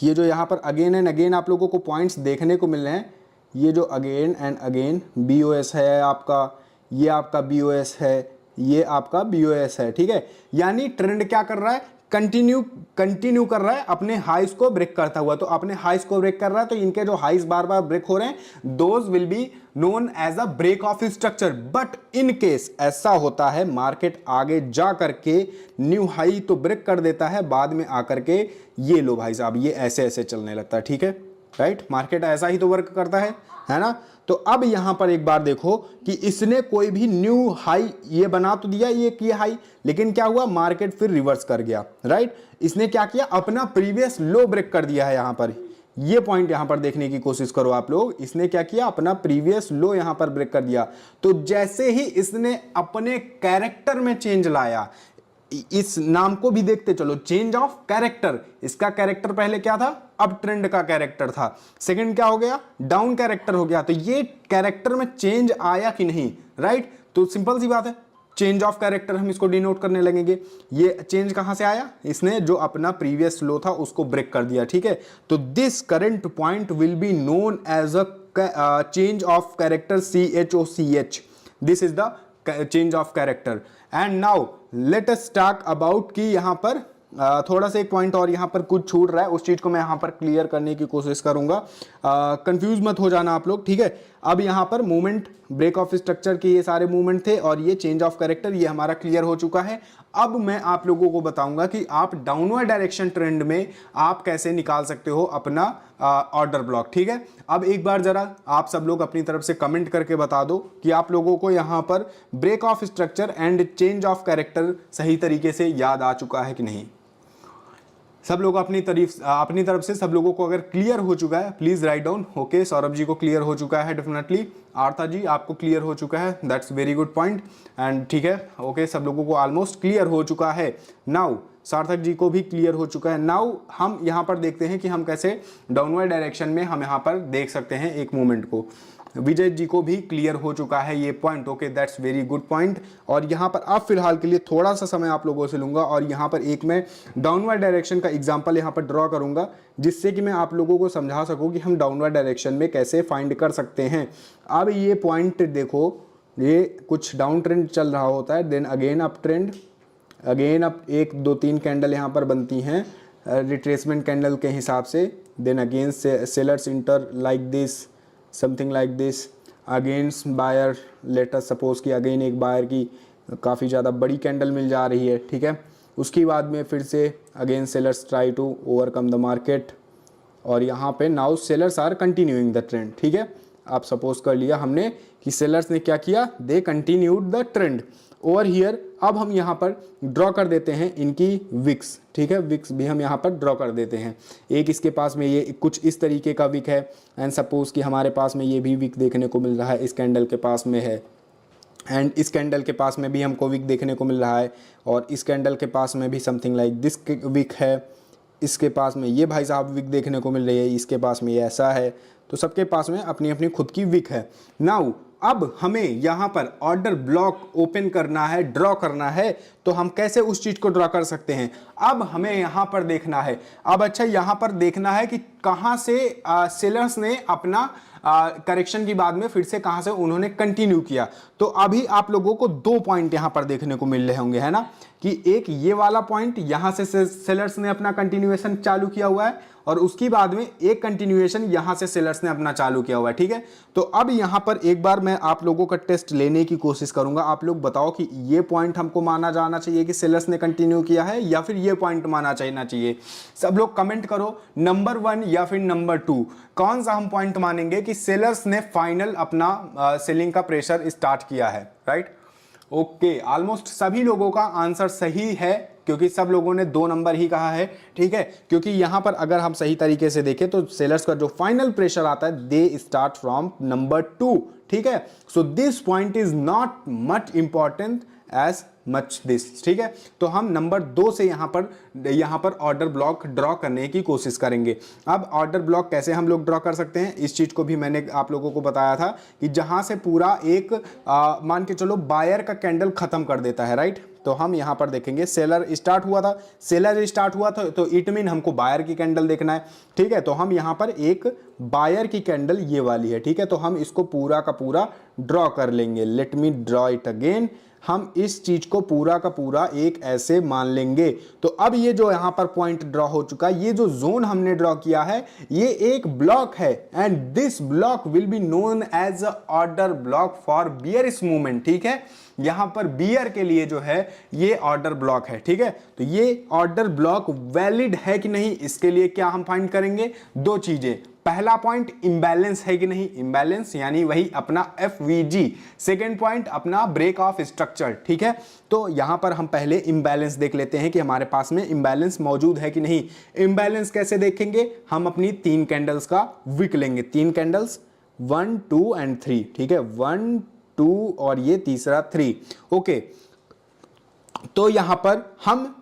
ये जो यहाँ पर अगेन एंड अगेन आप लोगों को पॉइंट्स देखने को मिल रहे हैं, ये जो अगेन एंड अगेन BOS है आपका, ये आपका BOS है, ये आपका BOS है। ठीक है, यानी ट्रेंड क्या कर रहा है, कंटिन्यू कर रहा है अपने हाइस को ब्रेक करता हुआ। तो अपने हाइस को ब्रेक कर रहा है, तो इनके जो हाइस बार बार ब्रेक हो रहे हैं, those will be known as a break of structure. But in case ऐसा होता है, मार्केट आगे जा करके न्यू हाई तो ब्रेक कर देता है, बाद में आकर के ये लो भाई साहब, ये ऐसे ऐसे चलने लगता है। ठीक है, राइट, मार्केट ऐसा ही तो वर्क करता है ना। तो अब यहां पर एक बार देखो कि इसने कोई भी न्यू हाई ये बना तो दिया, ये हाई, लेकिन क्या हुआ, मार्केट फिर रिवर्स कर गया, राइट। इसने क्या किया, अपना प्रीवियस लो ब्रेक कर दिया है। यहां पर ये पॉइंट यहां पर देखने की कोशिश करो आप लोग, इसने क्या किया, अपना प्रीवियस लो यहां पर ब्रेक कर दिया। तो जैसे ही इसने अपने कैरेक्टर में चेंज लाया, इस नाम को भी देखते चलो, चेंज ऑफ कैरेक्टर। इसका कैरेक्टर पहले क्या था, अब ट्रेंड का कैरेक्टर था, सेकंड क्या हो गया, डाउन कैरेक्टर हो गया। तो ये कैरेक्टर में चेंज आया कि नहीं, राइट। तो सिंपल सी बात है, चेंज ऑफ कैरेक्टर हम इसको डिनोट करने लगेंगे। ये चेंज कहां से आया, इसने जो अपना प्रीवियस लो था उसको ब्रेक कर दिया। ठीक है, तो this current point will be known as a change of character, CHOCH। This is the change of character. And now let us talk about कि यहां पर थोड़ा सा एक पॉइंट और यहां पर कुछ छूट रहा है, उस चीज को मैं यहां पर क्लियर करने की कोशिश करूंगा। कंफ्यूज मत हो जाना आप लोग, ठीक है। अब यहां पर मूवमेंट, ब्रेक ऑफ स्ट्रक्चर के ये सारे मूवमेंट थे, और ये चेंज ऑफ कैरेक्टर, ये हमारा क्लियर हो चुका है। अब मैं आप लोगों को बताऊंगा कि आप डाउनवर्ड डायरेक्शन ट्रेंड में आप कैसे निकाल सकते हो अपना ऑर्डर ब्लॉक। ठीक है, अब एक बार जरा आप सब लोग अपनी तरफ से कमेंट करके बता दो कि आप लोगों को यहां पर break of structure and change of character सही तरीके से याद आ चुका है कि नहीं। सब लोग अपनी तरफ से सब लोगों को अगर क्लियर हो चुका है please write down. Okay, Saurabh ji को क्लियर हो चुका है डेफिनेटली। आर्था जी आपको क्लियर हो चुका है, that's very good point and ठीक है। ओके, सब लोगों को ऑलमोस्ट क्लियर हो चुका है। नाउ सार्थक जी को भी क्लियर हो चुका है। नाउ हम यहाँ पर देखते हैं कि हम कैसे डाउनवर्ड डायरेक्शन में हम यहाँ पर देख सकते हैं एक मूवमेंट को। विजय जी को भी क्लियर हो चुका है ये point. Okay, that's very good point. और यहाँ पर अब फिलहाल के लिए थोड़ा सा समय आप लोगों से लूंगा और यहाँ पर एक मैं डाउनवर्ड डायरेक्शन का एग्जांपल यहाँ पर ड्रॉ करूंगा, जिससे कि मैं आप लोगों को समझा सकूं कि हम डाउनवर्ड डायरेक्शन में कैसे फाइंड कर सकते हैं। अब ये पॉइंट देखो, ये कुछ डाउन ट्रेंड चल रहा होता है, then again up trend, again up 1 2 3 candle यहाँ पर बनती हैं रिट्रेसमेंट कैंडल के हिसाब से, then again sellers enter like this, something like this, against buyer, let us suppose कि अगेन एक बायर की काफ़ी ज़्यादा बड़ी कैंडल मिल जा रही है, ठीक है। उसके बाद में फिर से again sellers try to overcome the market और यहाँ पे now sellers are continuing the trend, ठीक है। आप सपोज कर लिया हमने कि सेलर्स ने क्या किया, they continued the trend over here. अब हम यहाँ पर ड्रॉ कर देते हैं इनकी विक्स, ठीक है, विक्स भी हम यहाँ पर ड्रॉ कर देते हैं। एक इसके पास में ये कुछ इस तरीके का विक है एंड सपोज कि हमारे पास में ये भी विक देखने को मिल रहा है, इस कैंडल के पास में है एंड इस कैंडल के पास में भी हमको विक देखने को मिल रहा है और इस कैंडल के पास में भी समथिंग लाइक दिस विक है, इसके पास में ये भाई साहब विक देखने को मिल रही है, इसके पास में ये ऐसा है, तो सबके पास में अपनी अपनी खुद की विक है। नाउ अब हमें यहाँ पर ऑर्डर ब्लॉक ओपन करना है, ड्रॉ करना है, तो हम कैसे उस चीज को ड्रॉ कर सकते हैं। अब हमें यहाँ पर देखना है, अब अच्छा यहाँ पर देखना है कि कहाँ से सेलर्स ने अपना करेक्शन की बाद में फिर से कहाँ से उन्होंने कंटिन्यू किया। तो अभी आप लोगों को 2 पॉइंट यहाँ पर देखने को मिल रहे होंगे, है ना, कि एक ये वाला पॉइंट यहाँ से सेलर्स ने अपना कंटिन्यूएशन चालू किया हुआ है और उसकी बाद में एक कंटिन्यूएशन यहाँ से सेलर्स ने अपना चालू किया हुआ है, ठीक है। तो अब यहाँ पर एक बार मैं आप लोगों का टेस्ट लेने की कोशिश करूंगा। आप लोग बताओ कि ये पॉइंट हमको माना जाना चाहिए कि सेलर्स ने कंटिन्यू किया है या फिर ये पॉइंट माना चाहिए। सब लोग कमेंट करो नंबर 1 या फिर नंबर 2, कौन सा हम पॉइंट मानेंगे कि सेलर्स ने फाइनल अपना सेलिंग का प्रेशर स्टार्ट किया है, राइट। ओके, ऑलमोस्ट सभी लोगों का आंसर सही है क्योंकि सब लोगों ने 2 नंबर ही कहा है, ठीक है। क्योंकि यहां पर अगर हम सही तरीके से देखें तो सेलर्स का जो फाइनल प्रेशर आता है दे स्टार्ट फ्रॉम नंबर 2, ठीक है। So this point is not much important as much this, ठीक है। तो हम नंबर 2 से यहाँ पर ऑर्डर ब्लॉक ड्रॉ करने की कोशिश करेंगे। अब ऑर्डर ब्लॉक कैसे हम लोग ड्रॉ कर सकते हैं, इस चीज को भी मैंने आप लोगों को बताया था कि जहां से पूरा एक मान के चलो बायर का कैंडल खत्म कर देता है, राइट। तो हम यहाँ पर देखेंगे सेलर स्टार्ट हुआ था, तो इट मीन हमको बायर की कैंडल देखना है, ठीक है। तो हम यहाँ पर एक बायर की कैंडल ये वाली है, ठीक है। तो हम इसको पूरा का पूरा ड्रॉ कर लेंगे। Let me draw it again. हम इस चीज को पूरा का पूरा एक ऐसे मान लेंगे। तो अब ये जो यहां पर पॉइंट ड्रॉ हो चुका है, ये जो जोन हमने ड्रॉ किया है ये एक ब्लॉक है and this block will be known as a order block for bearish movement, ठीक है। यहां पर बियर के लिए जो है ये ऑर्डर ब्लॉक है, ठीक है। तो ये ऑर्डर ब्लॉक वैलिड है कि नहीं, इसके लिए क्या हम फाइंड करेंगे, 2 चीजें। पहला पॉइंट इंबैलेंस है कि नहीं, इंबैलेंस यानी वही अपना FVG। सेकेंड पॉइंट अपना ब्रेक ऑफ स्ट्रक्चर, ठीक है। तो यहां पर हम पहले इंबैलेंस देख लेते हैं कि हमारे पास में इंबैलेंस मौजूद है कि नहीं। इंबैलेंस कैसे देखेंगे, हम अपनी 3 कैंडल्स का विक लेंगे, 3 कैंडल्स 1 2 एंड 3, ठीक है, 1 2 और ये तीसरा 3। ओके, तो यहां पर हम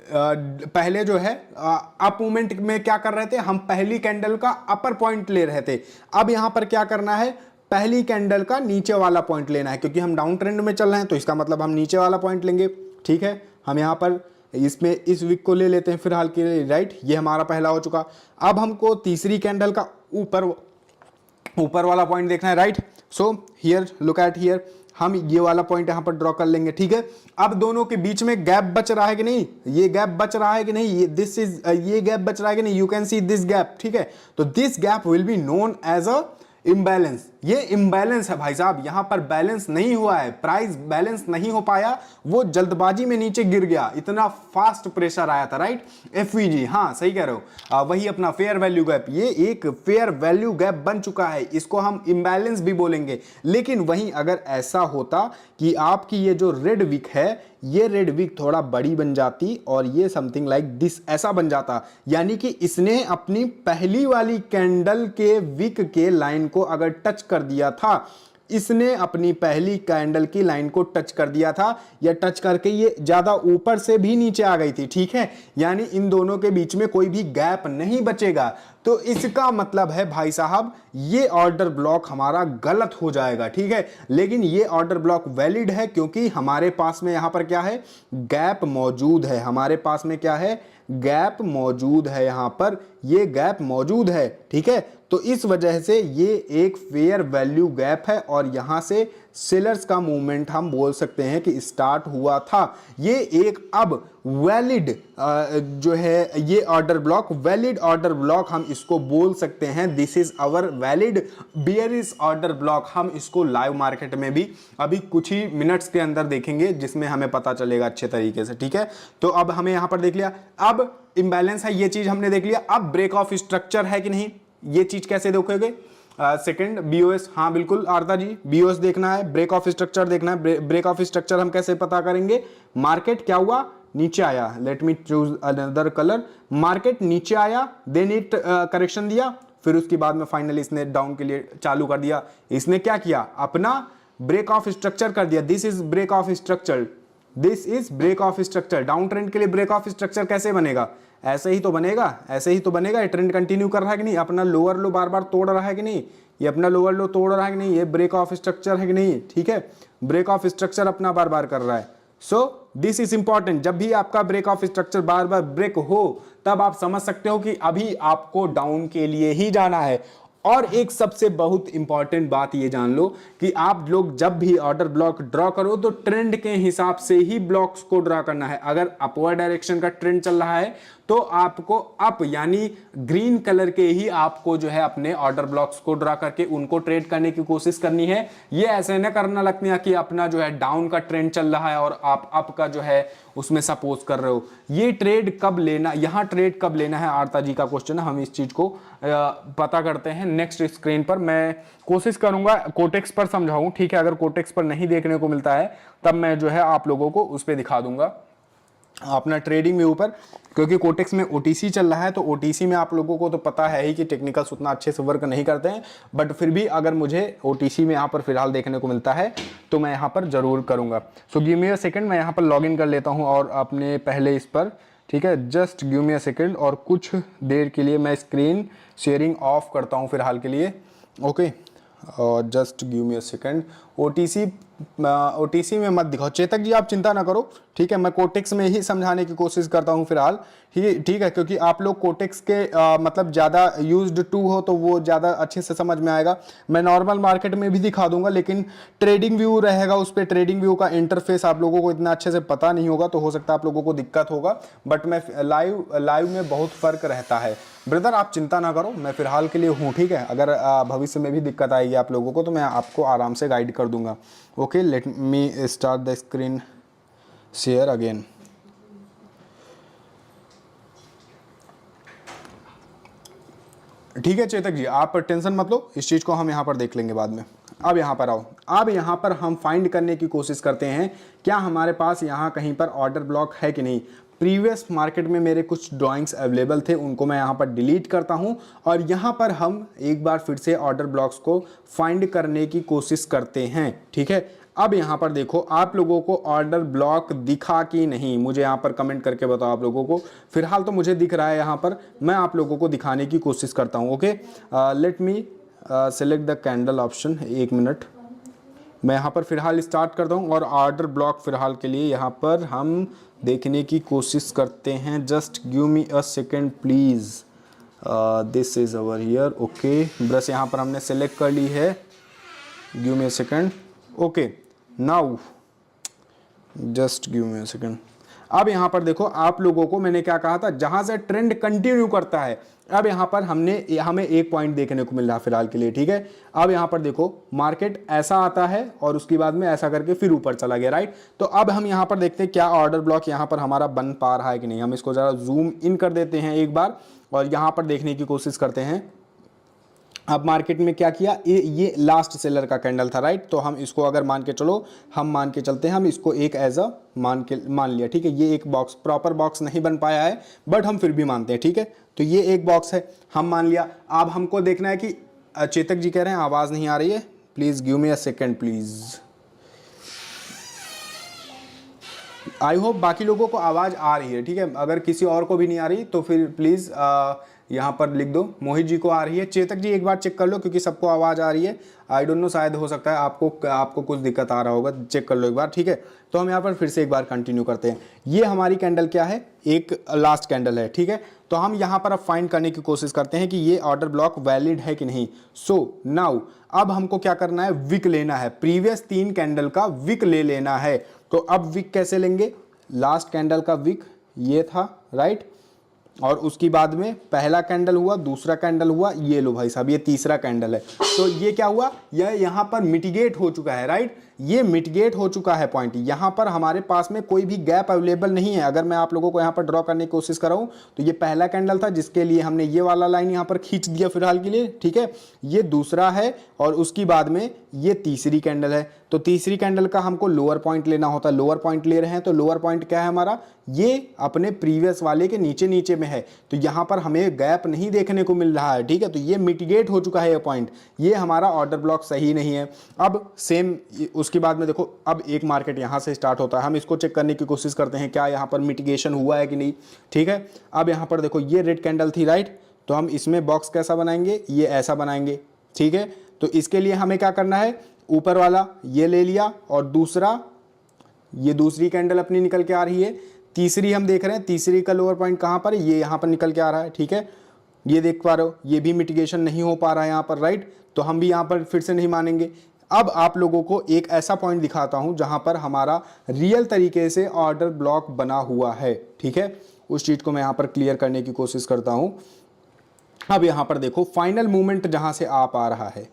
पहले जो है अप मूवमेंट में क्या कर रहे थे, हम पहली कैंडल का अपर पॉइंट ले रहे थे। अब यहां पर क्या करना है, पहली कैंडल का नीचे वाला पॉइंट लेना है, क्योंकि हम डाउन ट्रेंड में चल रहे हैं तो इसका मतलब हम नीचे वाला पॉइंट लेंगे, ठीक है। हम यहां पर इसमें इस विक को ले लेते हैं फिलहाल के लिए, राइट। ये हमारा पहला हो चुका। अब हमको तीसरी कैंडल का ऊपर वाला पॉइंट देखना है, right. So here look at here, हम ये वाला पॉइंट यहां पर ड्रॉ कर लेंगे, ठीक है। अब दोनों के बीच में गैप बच रहा है कि नहीं, ये गैप बच रहा है कि नहीं, ये गैप बच रहा है कि नहीं, you can see this gap, ठीक है। तो this gap will be known as a imbalance, ये इम्बैलेंस है भाई साहब, यहां पर बैलेंस नहीं हुआ है, प्राइस बैलेंस नहीं हो पाया, वो जल्दबाजी में नीचे गिर गया, इतना फास्ट प्रेशर आया था, राइट। एफवीजी, हाँ सही कह रहे हो, वही अपना फेयर वैल्यू गैप, ये एक फेयर वैल्यू गैप बन चुका है, इसको हम इम्बैलेंस भी बोलेंगे। लेकिन वहीं अगर ऐसा होता कि आपकी ये जो रेड विक है, ये रेड विक थोड़ा बड़ी बन जाती और ये समथिंग लाइक दिस ऐसा बन जाता, यानी कि इसने अपनी पहली वाली कैंडल के विक के लाइन को अगर टच कर दिया था, इसने अपनी पहली कैंडल की लाइन को टच कर दिया था, या टच करके ये ज्यादा ऊपर से भी नीचे आ गई थी, ठीक है, यानी इन दोनों के बीच में कोई भी गैप नहीं बचेगा। तो इसका मतलब है भाई साहब ये ऑर्डर ब्लॉक हमारा गलत हो जाएगा, ठीक है। लेकिन ये ऑर्डर ब्लॉक वैलिड है क्योंकि हमारे पास में यहां पर क्या है, गैप मौजूद है, हमारे पास में क्या है, गैप मौजूद है, यहां पर ये गैप मौजूद है, ठीक है। तो इस वजह से ये एक फेयर वैल्यू गैप है और यहां से सेलर्स का मूवमेंट हम बोल सकते हैं कि स्टार्ट हुआ था। ये एक अब वैलिड जो है ये order block, valid order block हम इसको बोल सकते हैं, this is our valid bearish order block. हम इसको लाइव मार्केट में भी अभी कुछ ही मिनट्स के अंदर देखेंगे, जिसमें हमें पता चलेगा अच्छे तरीके से, ठीक है। तो अब हमें यहां पर देख लिया, अब इंबैलेंस है, ये चीज हमने देख लिया। अब ब्रेक ऑफ स्ट्रक्चर है कि नहीं, ये चीज कैसे देखोगे, सेकंड बीओएस, हाँ बिल्कुल आरता जी, बीओएस देखना है, ब्रेक ऑफ स्ट्रक्चर देखना है। ब्रेक ऑफ स्ट्रक्चर हम कैसे पता करेंगे, मार्केट क्या हुआ, नीचे आया, let me choose another colour, market नीचे आया, देन इट करेक्शन दिया, फिर उसके बाद में फाइनली इसने डाउन के लिए चालू कर दिया। इसने क्या किया, अपना ब्रेक ऑफ स्ट्रक्चर कर दिया, this is break of structure, this is break of structure. Down trend के लिए ब्रेक ऑफ स्ट्रक्चर कैसे बनेगा, ऐसे ही तो बनेगा, ऐसे ही तो बनेगा। ये ट्रेंड कंटिन्यू कर रहा है कि नहीं, अपना लोअर लो बार बार तोड़ रहा है कि नहीं, ये अपना लोअर लो तोड़ रहा है कि नहीं, ये ब्रेक ऑफ स्ट्रक्चर है कि नहीं, ठीक है, ब्रेक ऑफ स्ट्रक्चर अपना बार बार कर रहा है। सो दिस इज इंपॉर्टेंट, जब भी आपका ब्रेक ऑफ स्ट्रक्चर बार बार ब्रेक हो तब आप समझ सकते हो कि अभी आपको डाउन के लिए ही जाना है। और एक सबसे बहुत इंपॉर्टेंट बात ये जान लो कि आप लोग जब भी ऑर्डर ब्लॉक ड्रॉ करो तो ट्रेंड के हिसाब से ही ब्लॉक्स को ड्रॉ करना है। अगर अपवर्ड डायरेक्शन का ट्रेंड चल रहा है तो आपको अप यानी ग्रीन कलर के ही आपको जो है अपने ऑर्डर ब्लॉक्स को ड्रॉ करके उनको ट्रेड करने की कोशिश करनी है। ये ऐसे न करना लगती है कि अपना जो है डाउन का ट्रेंड चल रहा है और आप अप का जो है उसमें सपोज कर रहे हो। ये ट्रेड कब लेना, यहाँ ट्रेड कब लेना है, आरता जी का क्वेश्चन है, हम इस चीज को पता करते हैं नेक्स्ट स्क्रीन पर। मैं कोशिश करूंगा कोटेक्स पर समझाऊं, ठीक है। अगर कोटेक्स पर नहीं देखने को मिलता है तब मैं जो है आप लोगों को उस पर दिखा दूंगा अपना ट्रेडिंग व्यू पर, क्योंकि कोटेक्स में ओटीसी चल रहा है तो ओटीसी में आप लोगों को तो पता है ही कि टेक्निकल्स उतना अच्छे से वर्क नहीं करते हैं, बट फिर भी अगर मुझे ओटीसी में यहाँ पर फिलहाल देखने को मिलता है तो मैं यहाँ पर जरूर करूँगा। So give me a second, मैं यहाँ पर लॉग इन कर लेता हूँ और अपने पहले इस पर, ठीक है, just give me a second, और कुछ देर के लिए मैं स्क्रीन शेयरिंग ऑफ करता हूँ फिलहाल के लिए, ओके। और just give me a second, OTC में मत दिखाओ चेतक जी, आप चिंता ना करो, ठीक है। मैं कोटेक्स में ही समझाने की कोशिश करता हूं फिलहाल, ठीक है, क्योंकि आप लोग कोटेक्स के मतलब ज़्यादा यूज्ड टू हो तो वो ज़्यादा अच्छे से समझ में आएगा। मैं नॉर्मल मार्केट में भी दिखा दूंगा, लेकिन ट्रेडिंग व्यू रहेगा उस पर, ट्रेडिंग व्यू का इंटरफेस आप लोगों को इतना अच्छे से पता नहीं होगा तो हो सकता है आप लोगों को दिक्कत होगा, बट मैं लाइव में बहुत फ़र्क रहता है। ब्रदर आप चिंता ना करो, मैं फिलहाल के लिए हूँ, ठीक है। अगर भविष्य में भी दिक्कत आएगी आप लोगों को तो मैं आपको आराम से गाइड कर दूंगा, okay. Let me start the screen share again. ठीक है चेतक जी, आप टेंशन मत लो, इस चीज को हम यहाँ पर देख लेंगे बाद में। अब यहाँ पर आओ, अब यहाँ पर हम फाइंड करने की कोशिश करते हैं क्या हमारे पास यहाँ कहीं पर ऑर्डर ब्लॉक है कि नहीं। प्रीवियस मार्केट में मेरे कुछ ड्राइंग्स अवेलेबल थे, उनको मैं यहाँ पर डिलीट करता हूँ और यहाँ पर हम एक बार फिर से ऑर्डर ब्लॉक्स को फाइंड करने की कोशिश करते हैं, ठीक है। अब यहाँ पर देखो आप लोगों को ऑर्डर ब्लॉक दिखा कि नहीं, मुझे यहाँ पर कमेंट करके बताओ आप लोगों को। फिलहाल तो मुझे दिख रहा है यहाँ पर, मैं आप लोगों को दिखाने की कोशिश करता हूँ, okay. Late me select the candle option, एक मिनट, मैं यहाँ पर फिलहाल स्टार्ट करता हूँ और ऑर्डर ब्लॉक फिलहाल के लिए यहाँ पर हम देखने की कोशिश करते हैं। Just give me a second please, this is our here, okay. Brush यहाँ पर हमने सेलेक्ट कर ली है, give me a second, okay. Now just give me a second. अब यहाँ पर देखो आप लोगों को मैंने क्या कहा था, जहां से ट्रेंड कंटिन्यू करता है, अब यहाँ पर हमें एक पॉइंट देखने को मिल रहा है फिलहाल के लिए, ठीक है। अब यहाँ पर देखो मार्केट ऐसा आता है और उसके बाद में ऐसा करके फिर ऊपर चला गया, राइट। तो अब हम यहाँ पर देखते हैं क्या ऑर्डर ब्लॉक यहाँ पर हमारा बन पा रहा है कि नहीं। हम इसको जरा जूम इन कर देते हैं एक बार और यहाँ पर देखने की कोशिश करते हैं। अब मार्केट में क्या किया, ये लास्ट सेलर का कैंडल था, राइट। तो हम इसको अगर मान के चलो, हम मान के चलते हैं, हम इसको एक एज अ मान लिया, ठीक है। ये एक बॉक्स, प्रॉपर बॉक्स नहीं बन पाया है बट हम फिर भी मानते हैं, ठीक है। तो ये एक बॉक्स है, हम मान लिया। अब हमको देखना है कि चेतक जी कह रहे हैं आवाज़ नहीं आ रही है, please give me a second please. I hope बाकी लोगों को आवाज़ आ रही है, ठीक है। अगर किसी और को भी नहीं आ रही तो फिर प्लीज़ यहाँ पर लिख दो। मोहित जी को आ रही है, चेतक जी एक बार चेक कर लो क्योंकि सबको आवाज़ आ रही है। आई डोंट नो, शायद हो सकता है आपको कुछ दिक्कत आ रहा होगा, चेक कर लो एक बार, ठीक है। तो हम यहाँ पर फिर से एक बार कंटिन्यू करते हैं। ये हमारी कैंडल क्या है, एक लास्ट कैंडल है, ठीक है। तो हम यहाँ पर अब फाइंड करने की कोशिश करते हैं कि ये ऑर्डर ब्लॉक वैलिड है कि नहीं। सो नाउ अब हमको क्या करना है, विक लेना है, प्रीवियस 3 कैंडल का विक ले लेना है। तो अब विक कैसे लेंगे, लास्ट कैंडल का विक ये था, राइट। और उसकी बाद में पहला कैंडल हुआ, दूसरा कैंडल हुआ, ये लो भाई साहब ये तीसरा कैंडल है। तो ये क्या हुआ, यह यहाँ पर मिटिगेट हो चुका है, राइट। ये मिटिगेट हो चुका है पॉइंट। यहाँ पर हमारे पास में कोई भी गैप अवेलेबल नहीं है। अगर मैं आप लोगों को यहाँ पर ड्रॉ करने की कोशिश कर रहा हूँ तो ये पहला कैंडल था जिसके लिए हमने ये वाला लाइन यहाँ पर खींच दिया फिलहाल के लिए, ठीक है। ये दूसरा है और उसकी बाद में ये तीसरी कैंडल है। तो तीसरी कैंडल का हमको लोअर पॉइंट लेना होता है, लोअर पॉइंट ले रहे हैं। तो लोअर पॉइंट क्या है हमारा, ये अपने प्रीवियस वाले के नीचे नीचे में है। तो यहाँ पर हमें गैप नहीं देखने को मिल रहा है, ठीक है। तो ये मिटिगेट हो चुका है ये पॉइंट, ये हमारा ऑर्डर ब्लॉक सही नहीं है। अब सेम उसके बाद में देखो, अब एक मार्केट यहाँ से स्टार्ट होता है, हम इसको चेक करने की कोशिश करते हैं क्या यहाँ पर मिटिगेशन हुआ है कि नहीं, ठीक है। अब यहाँ पर देखो ये रेड कैंडल थी, राइट। तो हम इसमें बॉक्स कैसा बनाएंगे, ये ऐसा बनाएंगे, ठीक है। तो इसके लिए हमें क्या करना है, ऊपर वाला ये ले लिया और दूसरा, ये दूसरी कैंडल अपनी निकल के आ रही है। तीसरी हम देख रहे हैं, तीसरी का लोअर पॉइंट कहाँ पर है, ये यहाँ पर निकल के आ रहा है, ठीक है। ये देख पा रहे हो, ये भी मिटिगेशन नहीं हो पा रहा है यहाँ पर, राइट। तो हम भी यहाँ पर फिर से नहीं मानेंगे। अब आप लोगों को एक ऐसा पॉइंट दिखाता हूँ जहाँ पर हमारा रियल तरीके से ऑर्डर ब्लॉक बना हुआ है, ठीक है। उस चीज़ को मैं यहाँ पर क्लियर करने की कोशिश करता हूँ। अब यहाँ पर देखो फाइनल मूवमेंट जहाँ से आ पा रहा है,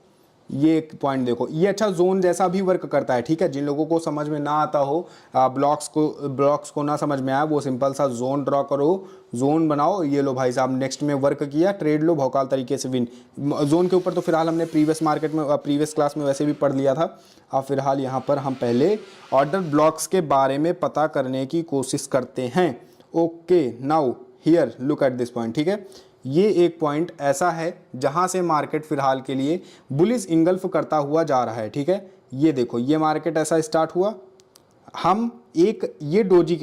ये एक पॉइंट देखो, ये अच्छा जोन जैसा भी वर्क करता है, ठीक है। जिन लोगों को समझ में ना आता हो, ब्लॉक्स को ना समझ में आया, वो सिंपल सा जोन ड्रॉ करो, जोन बनाओ। ये लो भाई साहब, नेक्स्ट में वर्क किया, ट्रेड लो, भौकाल तरीके से विन। जोन के ऊपर तो फिलहाल हमने प्रीवियस क्लास में वैसे भी पढ़ लिया था। अब फिलहाल यहाँ पर हम पहले ऑर्डर ब्लॉक्स के बारे में पता करने की कोशिश करते हैं। Okay, now here look at this point, ठीक है। ये एक पॉइंट ऐसा है जहां से मार्केट फिलहाल के लिए बुलिश इंगल्फ करता हुआ जा रहा है, ठीक है। ये देखो, ये मार्केट ऐसा स्टार्ट हुआ, हम एक ये डोजी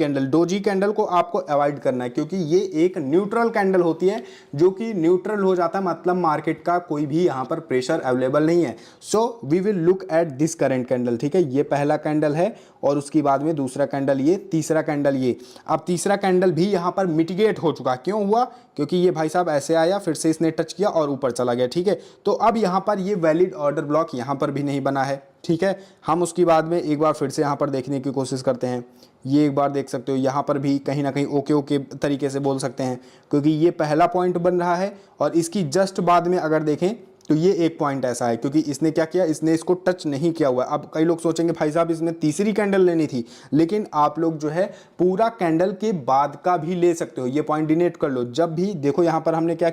कैंडल को आपको अवॉइड करना है क्योंकि ये एक न्यूट्रल कैंडल होती है। जो कि न्यूट्रल हो जाता है मतलब मार्केट का कोई भी यहाँ पर प्रेशर अवेलेबल नहीं है। So we will look at this current candle, ठीक है। ये पहला कैंडल है और उसकी बाद में दूसरा कैंडल, ये तीसरा कैंडल, ये अब तीसरा कैंडल भी यहाँ पर मिटिगेट हो चुका। क्यों हुआ, क्योंकि ये भाई साहब ऐसे आया, फिर से इसने टच किया और ऊपर चला गया, ठीक है। तो अब यहाँ पर ये वैलिड ऑर्डर ब्लॉक यहाँ पर भी नहीं बना है, ठीक है। हम उसकी बाद में एक बार फिर से यहाँ पर देखने की कोशिश करते हैं। ये एक बार देख सकते हो, यहाँ पर भी कहीं ना कहीं ओके तरीके से बोल सकते हैं क्योंकि ये पहला पॉइंट बन रहा है और इसकी जस्ट बाद में अगर देखें तो ये एक पॉइंट ऐसा है क्योंकि इसने क्या किया, इसने इसको टच नहीं किया हुआ है। अब कई लोग सोचेंगे भाई साहब इसमें तीसरी कैंडल लेनी थी, लेकिन आप लोग जो है पूरा कैंडल के बाद का भी ले सकते हो। ये पॉइंट डिनोट कर लो। जब भी देखो यहाँ पर हमने क्या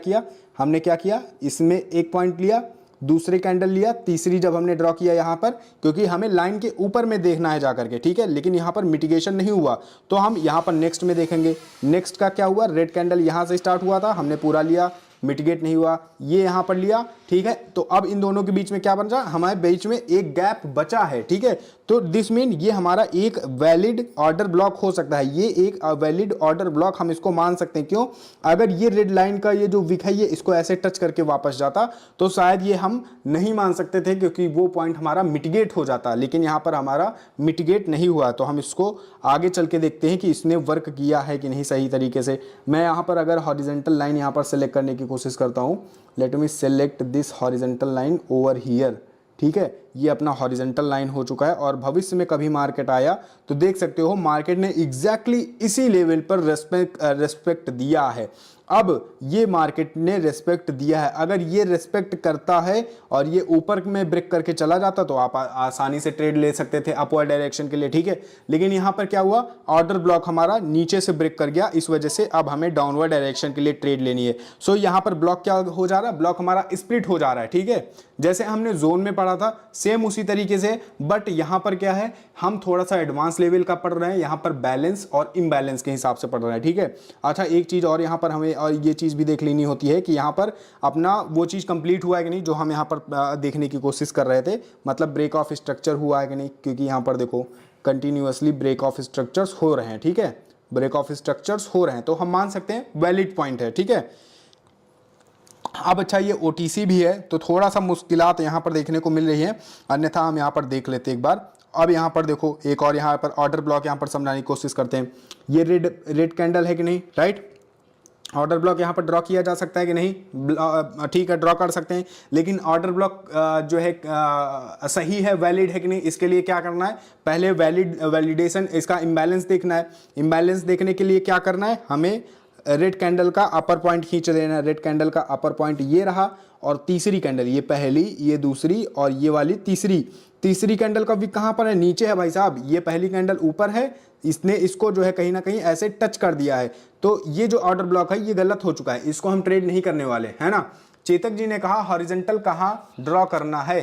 किया, इसमें एक पॉइंट लिया, दूसरी कैंडल लिया, तीसरी जब हमने ड्रॉ किया यहाँ पर, क्योंकि हमें लाइन के ऊपर में देखना है जाकर के, ठीक है। लेकिन यहाँ पर मिटिगेशन नहीं हुआ तो हम यहाँ पर नेक्स्ट में देखेंगे। नेक्स्ट का क्या हुआ, रेड कैंडल यहाँ से स्टार्ट हुआ था, हमने पूरा लिया, मिटिगेट नहीं हुआ, ये यहाँ पर लिया, ठीक है। तो अब इन दोनों के बीच में क्या बन रहा है, हमारे बीच में एक गैप बचा है, ठीक है। तो दिस मीन ये हमारा एक वैलिड ऑर्डर ब्लॉक हो सकता है। ये एक वैलिड ऑर्डर ब्लॉक हम इसको मान सकते हैं। क्यों, अगर ये रेड लाइन का ये जो विक है ये इसको ऐसे टच करके वापस जाता तो शायद ये हम नहीं मान सकते थे क्योंकि वो पॉइंट हमारा मिटिगेट हो जाता, लेकिन यहाँ पर हमारा मिटिगेट नहीं हुआ। तो हम इसको आगे चल के देखते हैं कि इसने वर्क किया है कि नहीं सही तरीके से। मैं यहाँ पर अगर हॉरिजेंटल लाइन यहाँ पर सेलेक्ट करने की कोशिश करता हूँ, late me select this horizontal line over here, ठीक है, ये अपना हॉरिजॉन्टल लाइन हो चुका है और भविष्य में कभी मार्केट आया तो देख सकते हो मार्केट ने एग्जैक्टली इसी लेवल पर रेस्पेक्ट दिया है। अब ये मार्केट ने रेस्पेक्ट दिया है, अगर ये रेस्पेक्ट करता है और ये ऊपर में ब्रेक करके चला जाता तो आप आसानी से ट्रेड ले सकते थे अपवर्ड डायरेक्शन के लिए, ठीक है। लेकिन यहाँ पर क्या हुआ, ऑर्डर ब्लॉक हमारा नीचे से ब्रेक कर गया, इस वजह से अब हमें डाउनवर्ड डायरेक्शन के लिए ट्रेड लेनी है। सो यहाँ पर ब्लॉक क्या हो जा रहा है, ब्लॉक हमारा स्प्लिट हो जा रहा है, ठीक है। जैसे हमने जोन में पढ़ा था सेम उसी तरीके से, बट यहाँ पर क्या है, हम थोड़ा सा एडवांस लेवल का पढ़ रहे हैं, यहाँ पर बैलेंस और इम्बैलेंस के हिसाब से पढ़ रहे हैं, ठीक है। अच्छा, एक चीज़ और यहाँ पर हमें और ये चीज़ भी देख लेनी होती है कि यहाँ पर अपना वो चीज़ कंप्लीट हुआ है कि नहीं जो हम यहाँ पर देखने की कोशिश कर रहे थे, मतलब ब्रेक ऑफ स्ट्रक्चर हुआ है कि नहीं, क्योंकि यहाँ पर देखो कंटिन्यूअसली ब्रेक ऑफ स्ट्रक्चर्स हो रहे हैं, ठीक है, ब्रेक ऑफ स्ट्रक्चर्स हो रहे हैं तो हम मान सकते हैं वैलिड पॉइंट है, ठीक है। अब अच्छा, ये OTC भी है तो थोड़ा सा मुश्किलात यहाँ पर देखने को मिल रही है, अन्यथा हम यहाँ पर देख लेते एक बार। अब यहाँ पर देखो एक और यहाँ पर ऑर्डर ब्लॉक यहाँ पर समझाने की कोशिश करते हैं। ये रेड कैंडल है कि नहीं, राइट, ऑर्डर ब्लॉक यहाँ पर ड्रॉ किया जा सकता है कि नहीं, ठीक है, ड्रॉ कर सकते हैं। लेकिन ऑर्डर ब्लॉक जो है सही है, वैलिड है कि नहीं, इसके लिए क्या करना है, पहले वैलिडेशन, इसका इम्बैलेंस देखना है। इम्बैलेंस देखने के लिए क्या करना है, हमें रेड कैंडल का अपर पॉइंट खींच देना है। रेड कैंडल का अपर पॉइंट ये रहा और तीसरी कैंडल, ये पहली, ये दूसरी और ये वाली तीसरी कैंडल का भी कहाँ पर है, नीचे है भाई साहब। ये पहली कैंडल ऊपर है, इसने इसको जो है कहीं ना कहीं ऐसे टच कर दिया है, तो ये जो ऑर्डर ब्लॉक है ये गलत हो चुका है, इसको हम ट्रेड नहीं करने वाले, है ना। चेतक जी ने कहा हॉरिजॉन्टल कहाँ ड्रॉ करना है,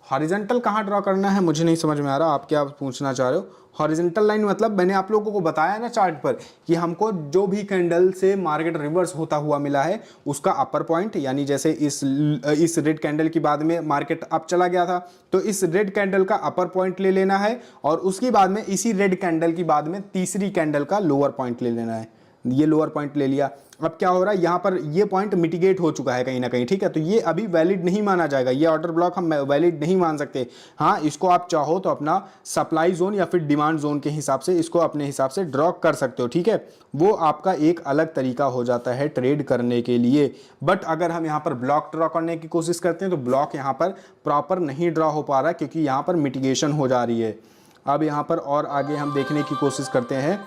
हॉरिजॉन्टल कहाँ ड्रॉ करना है मुझे नहीं समझ में आ रहा, आप क्या पूछना चाह रहे हो। हॉरिजॉन्टल लाइन मतलब मैंने आप लोगों को बताया ना चार्ट पर कि हमको जो भी कैंडल से मार्केट रिवर्स होता हुआ मिला है उसका अपर पॉइंट, यानी जैसे इस रेड कैंडल की बाद में मार्केट अप चला गया था तो इस रेड कैंडल का अपर पॉइंट ले लेना है और उसके बाद में इसी रेड कैंडल की बाद में तीसरी कैंडल का लोअर पॉइंट ले लेना है। ये लोअर पॉइंट ले लिया, अब क्या हो रहा है, यहाँ पर ये पॉइंट मिटिगेट हो चुका है कहीं ना कहीं, ठीक है, तो ये अभी वैलिड नहीं माना जाएगा, ये ऑर्डर ब्लॉक हम वैलिड नहीं मान सकते। हाँ, इसको आप चाहो तो अपना सप्लाई जोन या फिर डिमांड जोन के हिसाब से इसको अपने हिसाब से ड्रॉ कर सकते हो, ठीक है, वो आपका एक अलग तरीका हो जाता है ट्रेड करने के लिए। बट अगर हम यहाँ पर ब्लॉक ड्रॉ करने की कोशिश करते हैं तो ब्लॉक यहाँ पर प्रॉपर नहीं ड्रॉ हो पा रहा है क्योंकि यहाँ पर मिटिगेशन हो जा रही है। अब यहाँ पर और आगे हम देखने की कोशिश करते हैं।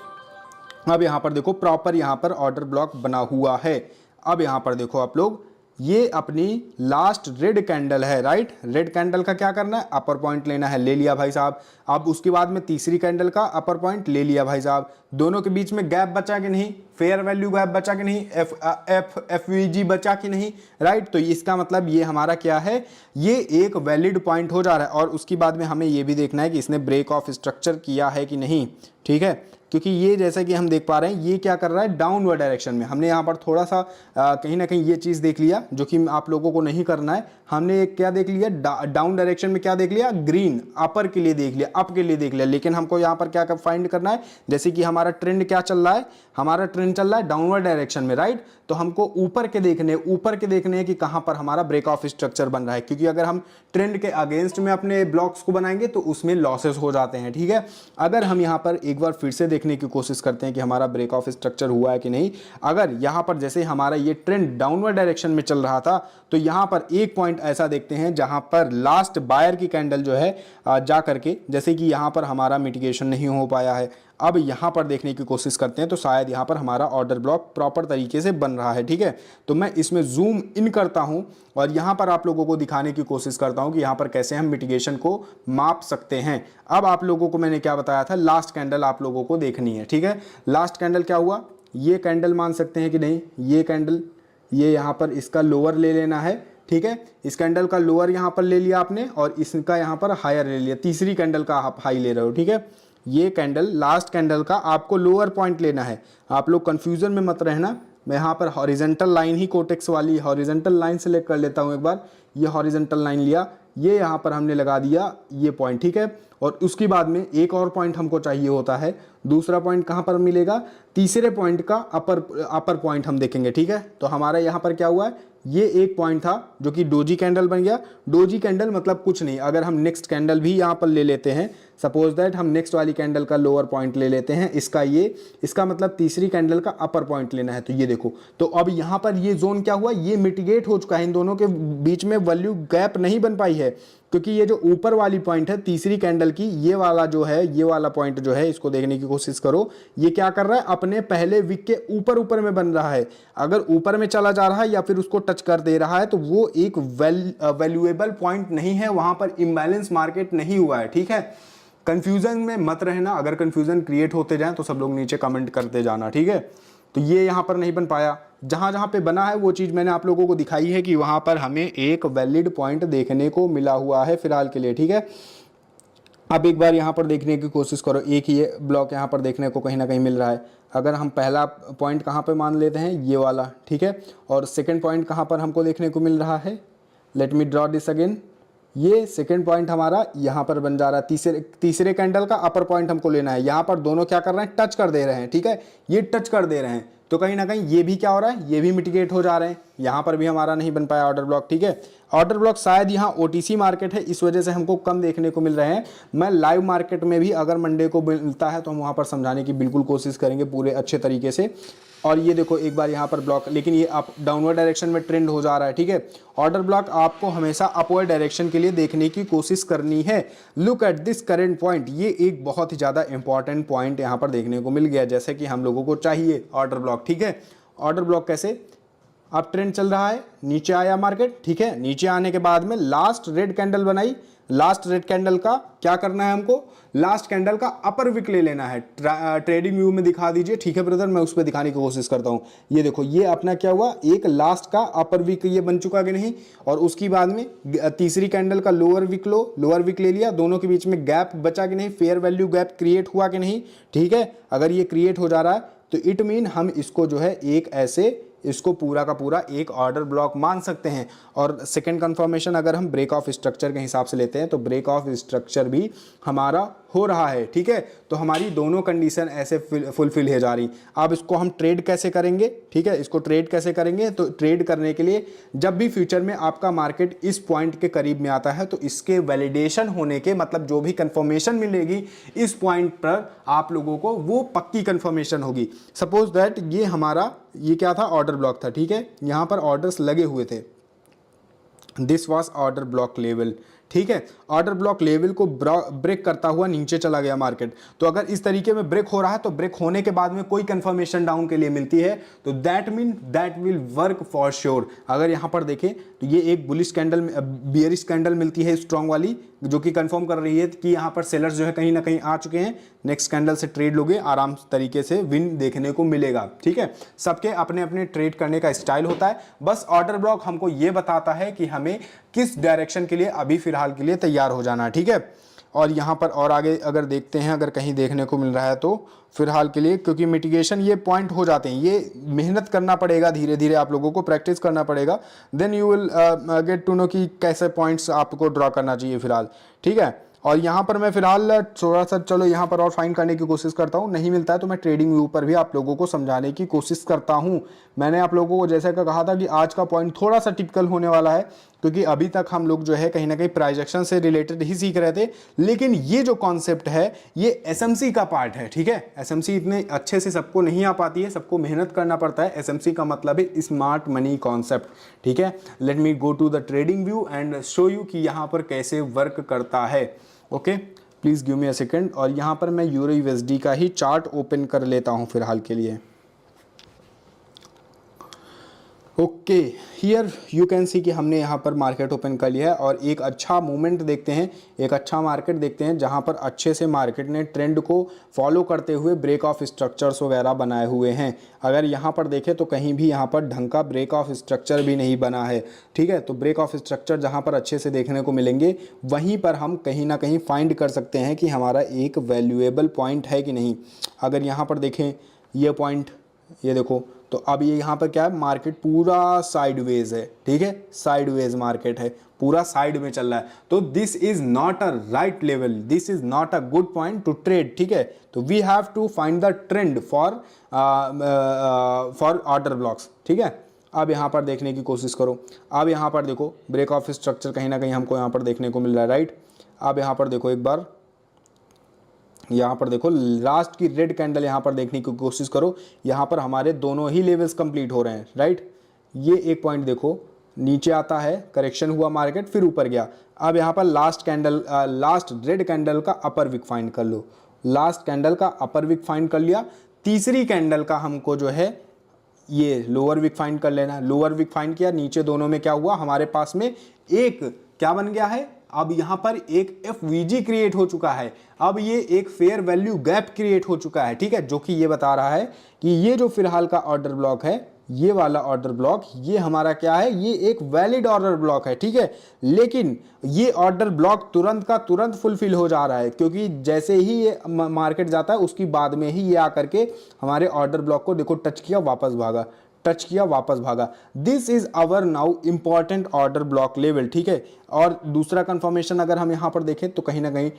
अब यहाँ पर देखो प्रॉपर यहाँ पर ऑर्डर ब्लॉक बना हुआ है। अब यहाँ पर देखो आप लोग, ये अपनी लास्ट रेड कैंडल है, राइट, रेड कैंडल का क्या करना है, अपर पॉइंट लेना है, ले लिया भाई साहब। अब उसके बाद में तीसरी कैंडल का अपर पॉइंट ले लिया भाई साहब। दोनों के बीच में गैप बचा कि नहीं, फेयर वैल्यू गैप बचा कि नहीं, FVG बचा कि नहीं, राइट। तो इसका मतलब ये हमारा क्या है, ये एक वैलिड पॉइंट हो जा रहा है। और उसके बाद में हमें ये भी देखना है कि इसने ब्रेक ऑफ स्ट्रक्चर किया है कि नहीं, ठीक है, क्योंकि ये जैसे कि हम देख पा रहे हैं ये क्या कर रहा है, डाउनवर्ड डायरेक्शन में। हमने यहाँ पर थोड़ा सा कहीं ना कहीं ये चीज़ देख लिया जो कि आप लोगों को नहीं करना है। हमने क्या देख लिया, डाउन डायरेक्शन में क्या देख लिया, ग्रीन अपर के लिए देख लिया, अप के लिए देख लिया। लेकिन हमको यहाँ पर क्या फाइंड करना है, जैसे कि हमारा ट्रेंड क्या चल रहा है, हमारा ट्रेंड चल रहा है डाउनवर्ड डायरेक्शन में, राइट। तो हमको ऊपर के देखने हैं कि कहाँ पर हमारा ब्रेक ऑफ स्ट्रक्चर बन रहा है, क्योंकि अगर हम ट्रेंड के अगेंस्ट में अपने ब्लॉक्स को बनाएंगे तो उसमें लॉसेस हो जाते हैं, ठीक है। अगर हम यहाँ पर एक बार फिर से देखने की कोशिश करते हैं कि हमारा ब्रेक ऑफ स्ट्रक्चर हुआ है कि नहीं, अगर यहाँ पर जैसे हमारा ये ट्रेंड डाउनवर्ड डायरेक्शन में चल रहा था तो यहाँ पर एक पॉइंट ऐसा देखते हैं जहाँ पर लास्ट बायर की कैंडल जो है जा करके, जैसे कि यहाँ पर हमारा मिटिगेशन नहीं हो पाया है। अब यहाँ पर देखने की कोशिश करते हैं तो शायद यहाँ पर हमारा ऑर्डर ब्लॉक प्रॉपर तरीके से बन रहा है, ठीक है। तो मैं इसमें जूम इन करता हूँ और यहाँ पर आप लोगों को दिखाने की कोशिश करता हूँ कि यहाँ पर कैसे हम मिटिगेशन को माप सकते हैं। अब आप लोगों को मैंने क्या बताया था, लास्ट कैंडल आप लोगों को देखनी है, ठीक है। लास्ट कैंडल क्या हुआ, ये कैंडल मान सकते हैं कि नहीं, ये कैंडल, ये यहाँ पर इसका लोअर ले लेना है, ठीक है। इस कैंडल का लोअर यहाँ पर ले लिया आपने और इसका यहाँ पर हायर ले लिया, तीसरी कैंडल का आप हाई ले रहे हो, ठीक है। ये कैंडल लास्ट कैंडल का आपको लोअर पॉइंट लेना है, आप लोग कंफ्यूजन में मत रहना। मैं यहाँ पर हॉरिजॉन्टल लाइन ही कोटेक्स वाली हॉरिजॉन्टल लाइन सेलेक्ट कर लेता हूँ एक बार। ये हॉरिजॉन्टल लाइन लिया, ये यहाँ पर हमने लगा दिया ये पॉइंट, ठीक है। और उसके बाद में एक और पॉइंट हमको चाहिए होता है, दूसरा पॉइंट कहाँ पर मिलेगा, तीसरे पॉइंट का अपर पॉइंट हम देखेंगे, ठीक है। तो हमारा यहाँ पर क्या हुआ है, ये एक पॉइंट था जो कि डोजी कैंडल बन गया। डोजी कैंडल मतलब कुछ नहीं, अगर हम नेक्स्ट कैंडल भी यहाँ पर ले लेते हैं, सपोज दैट हम नेक्स्ट वाली कैंडल का लोअर पॉइंट ले लेते हैं, इसका मतलब तीसरी कैंडल का अपर पॉइंट लेना है। तो ये देखो, तो अब यहाँ पर ये जोन क्या हुआ, ये मिटिगेट हो चुका है, इन दोनों के बीच में वैल्यू गैप नहीं बन पाई है। है, क्योंकि ये जो ऊपर वाली पॉइंट है तीसरी कैंडल की, ये वाला जो है, ये वाला पॉइंट जो है, इसको देखने की कोशिश करो, ये क्या कर रहा है, अपने पहले विक के ऊपर ऊपर में बन रहा है। अगर ऊपर में चला जा रहा है या फिर उसको टच कर दे रहा है तो वो एक वैल्यूएबल पॉइंट नहीं है, वहां पर इम्बैलेंस मार्केट नहीं हुआ है। ठीक है, कंफ्यूजन में मत रहना, अगर कंफ्यूजन क्रिएट होते जाए तो सब लोग नीचे कमेंट करते जाना। ठीक है, तो ये यहाँ पर नहीं बन पाया, जहाँ जहाँ पे बना है वो चीज़ मैंने आप लोगों को दिखाई है कि वहाँ पर हमें एक वैलिड पॉइंट देखने को मिला हुआ है फिलहाल के लिए। ठीक है, अब एक बार यहाँ पर देखने की कोशिश करो, एक ये ब्लॉक यहाँ पर देखने को कहीं ना कहीं मिल रहा है। अगर हम पहला पॉइंट कहाँ पे मान लेते हैं, ये वाला, ठीक है, और सेकंड पॉइंट कहाँ पर हमको देखने को मिल रहा है, let me draw this again, ये सेकंड पॉइंट हमारा यहाँ पर बन जा रहा है। तीसरे कैंडल का अपर पॉइंट हमको लेना है। यहाँ पर दोनों क्या कर रहे हैं, टच कर दे रहे हैं। ठीक है, ये टच कर दे रहे हैं, तो कहीं ना कहीं ये भी क्या हो रहा है, ये भी मिटिगेट हो जा रहे हैं। यहाँ पर भी हमारा नहीं बन पाया ऑर्डर ब्लॉक। ठीक है, ऑर्डर ब्लॉक शायद यहाँ ओटीसी मार्केट है, इस वजह से हमको कम देखने को मिल रहे हैं। मैं लाइव मार्केट में भी अगर मंडे को मिलता है तो हम वहाँ पर समझाने की बिल्कुल कोशिश करेंगे पूरे अच्छे तरीके से। और ये देखो एक बार यहाँ पर ब्लॉक, लेकिन ये अप डाउनवर्ड डायरेक्शन में ट्रेंड हो जा रहा है। ठीक है, ऑर्डर ब्लॉक आपको हमेशा अपवर्ड डायरेक्शन के लिए देखने की कोशिश करनी है। Look at this current point, ये एक बहुत ही ज़्यादा इंपॉर्टेंट पॉइंट यहाँ पर देखने को मिल गया, जैसे कि हम लोगों को चाहिए ऑर्डर ब्लॉक। ठीक है, ऑर्डर ब्लॉक कैसे, अब ट्रेंड चल रहा है, नीचे आया मार्केट। ठीक है, नीचे आने के बाद में लास्ट रेड कैंडल बनाई, लास्ट रेड कैंडल का क्या करना है हमको, लास्ट कैंडल का अपर विक ले लेना है। ट्रेडिंग व्यू में दिखा दीजिए। ठीक है ब्रदर, मैं उस पर दिखाने की कोशिश करता हूँ। ये देखो, ये अपना क्या हुआ, एक लास्ट का अपर विक ये बन चुका कि नहीं, और उसके बाद में तीसरी कैंडल का लोअर विक लोअर विक ले लिया, दोनों के बीच में गैप बचा कि नहीं, फेयर वैल्यू गैप क्रिएट हुआ कि नहीं। ठीक है, अगर ये क्रिएट हो जा रहा है तो इट मीन हम इसको जो है एक ऐसे, इसको पूरा का पूरा एक ऑर्डर ब्लॉक मान सकते हैं। और सेकंड कंफर्मेशन अगर हम ब्रेक ऑफ स्ट्रक्चर के हिसाब से लेते हैं तो ब्रेक ऑफ स्ट्रक्चर भी हमारा हो रहा है। ठीक है, तो हमारी दोनों कंडीशन ऐसे फुलफिल हो जा रही। अब इसको हम ट्रेड कैसे करेंगे, ठीक है, इसको ट्रेड कैसे करेंगे, तो ट्रेड करने के लिए जब भी फ्यूचर में आपका मार्केट इस पॉइंट के करीब में आता है तो इसके वैलिडेशन होने के मतलब जो भी कंफर्मेशन मिलेगी इस पॉइंट पर आप लोगों को, वो पक्की कंफर्मेशन होगी। सपोज दैट ये हमारा, ये क्या था, ऑर्डर ब्लॉक था। ठीक है, यहाँ पर ऑर्डर्स लगे हुए थे, this was order block level. ठीक है, ऑर्डर ब्लॉक लेवल को ब्रेक करता हुआ नीचे चला गया मार्केट। तो अगर इस तरीके में ब्रेक हो रहा है तो ब्रेक होने के बाद में कोई कंफर्मेशन डाउन के लिए मिलती है तो that mean that will work for sure. अगर यहां पर देखें तो ये एक बुलिश कैंडल, बियरिश कैंडल मिलती है स्ट्रांग वाली, जो कि कंफर्म कर रही है कि यहां पर सेलर्स जो है कहीं ना कहीं आ चुके हैं। नेक्स्ट कैंडल से ट्रेड लोगे, आराम तरीके से विन देखने को मिलेगा। ठीक है, सबके अपने अपने ट्रेड करने का स्टाइल होता है। बस ऑर्डर ब्लॉक हमको ये बताता है कि हमें किस डायरेक्शन के लिए अभी फिलहाल के लिए तैयार हो जाना है। ठीक है, और यहाँ पर और आगे अगर देखते हैं, अगर कहीं देखने को मिल रहा है तो फिलहाल के लिए, क्योंकि मिटिगेशन ये पॉइंट हो जाते हैं, ये मेहनत करना पड़ेगा, धीरे धीरे आप लोगों को प्रैक्टिस करना पड़ेगा, then you will get to know कि कैसे पॉइंट्स आपको ड्रॉ करना चाहिए फिलहाल। ठीक है, और यहाँ पर मैं फिलहाल थोड़ा सा चलो यहाँ पर और फाइंड करने की कोशिश करता हूँ, नहीं मिलता है तो मैं ट्रेडिंग व्यू पर भी आप लोगों को समझाने की कोशिश करता हूँ। मैंने आप लोगों को जैसे कहा था कि आज का पॉइंट थोड़ा सा टिपिकल होने वाला है, क्योंकि अभी तक हम लोग जो है कहीं ना कहीं प्राइस एक्शन से रिलेटेड ही सीख रहे थे, लेकिन ये जो कॉन्सेप्ट है ये एसएमसी का पार्ट है। ठीक है, एसएमसी इतने अच्छे से सबको नहीं आ पाती है, सबको मेहनत करना पड़ता है। एसएमसी का मतलब है स्मार्ट मनी कॉन्सेप्ट। ठीक है, let me go to the trading view and show you कि यहाँ पर कैसे वर्क करता है। Okay, please give me a second. और यहाँ पर मैं यूरो यूएसडी का ही चार्ट ओपन कर लेता हूँ फिलहाल के लिए। ओके, हियर यू कैन सी कि हमने यहाँ पर मार्केट ओपन कर लिया है और एक अच्छा मूवमेंट देखते हैं, एक अच्छा मार्केट देखते हैं जहाँ पर अच्छे से मार्केट ने ट्रेंड को फॉलो करते हुए ब्रेक ऑफ स्ट्रक्चर्स वगैरह बनाए हुए हैं। अगर यहाँ पर देखें तो कहीं भी यहाँ पर ढंग का ब्रेक ऑफ स्ट्रक्चर भी नहीं बना है। ठीक है, तो ब्रेक ऑफ स्ट्रक्चर जहाँ पर अच्छे से देखने को मिलेंगे वहीं पर हम कहीं ना कहीं फाइंड कर सकते हैं कि हमारा एक वैल्यूएबल पॉइंट है कि नहीं। अगर यहाँ पर देखें ये पॉइंट, ये देखो, तो अब ये यहाँ पर क्या है, मार्केट पूरा साइडवेज है। ठीक है, साइडवेज मार्केट है, पूरा साइड में चल रहा है, तो this is not a right level, this is not a good point to trade. ठीक है, तो we have to find the trend for order blocks. ठीक है, अब यहाँ पर देखने की कोशिश करो। अब यहाँ पर देखो ब्रेक ऑफ स्ट्रक्चर कहीं ना कहीं हमको यहाँ पर देखने को मिल रहा है, राइट। अब यहाँ पर देखो एक बार, यहाँ पर देखो लास्ट की रेड कैंडल यहाँ पर देखने की कोशिश करो, यहाँ पर हमारे दोनों ही लेवल्स कंप्लीट हो रहे हैं, राइट। ये एक पॉइंट देखो, नीचे आता है, करेक्शन हुआ मार्केट, फिर ऊपर गया। अब यहाँ पर लास्ट रेड कैंडल का अपर विक फाइंड कर लो, लास्ट कैंडल का अपर विक फाइंड कर लिया। तीसरी कैंडल का हमको जो है ये लोअर विक फाइंड कर लेना, लोअर विक फाइंड किया, नीचे दोनों में क्या हुआ, हमारे पास में एक क्या बन गया है, अब यहाँ पर एक FVG क्रिएट हो चुका है, अब ये एक फेयर वैल्यू गैप क्रिएट हो चुका है, ठीक है, जो कि ये बता रहा है कि ये जो फिलहाल का ऑर्डर ब्लॉक है, ये वाला ऑर्डर ब्लॉक, ये हमारा क्या है, ये एक वैलिड ऑर्डर ब्लॉक है, ठीक है। लेकिन ये ऑर्डर ब्लॉक तुरंत का तुरंत फुलफिल हो जा रहा है, क्योंकि जैसे ही ये मार्केट जाता है उसकी बाद में ही ये आकर के हमारे ऑर्डर ब्लॉक को देखो टच किया, वापस भागा, टच किया, वापस भागा। This is our now important order block level, ठीक है। और दूसरा कंफर्मेशन अगर हम यहाँ पर देखें तो कहीं ना कहीं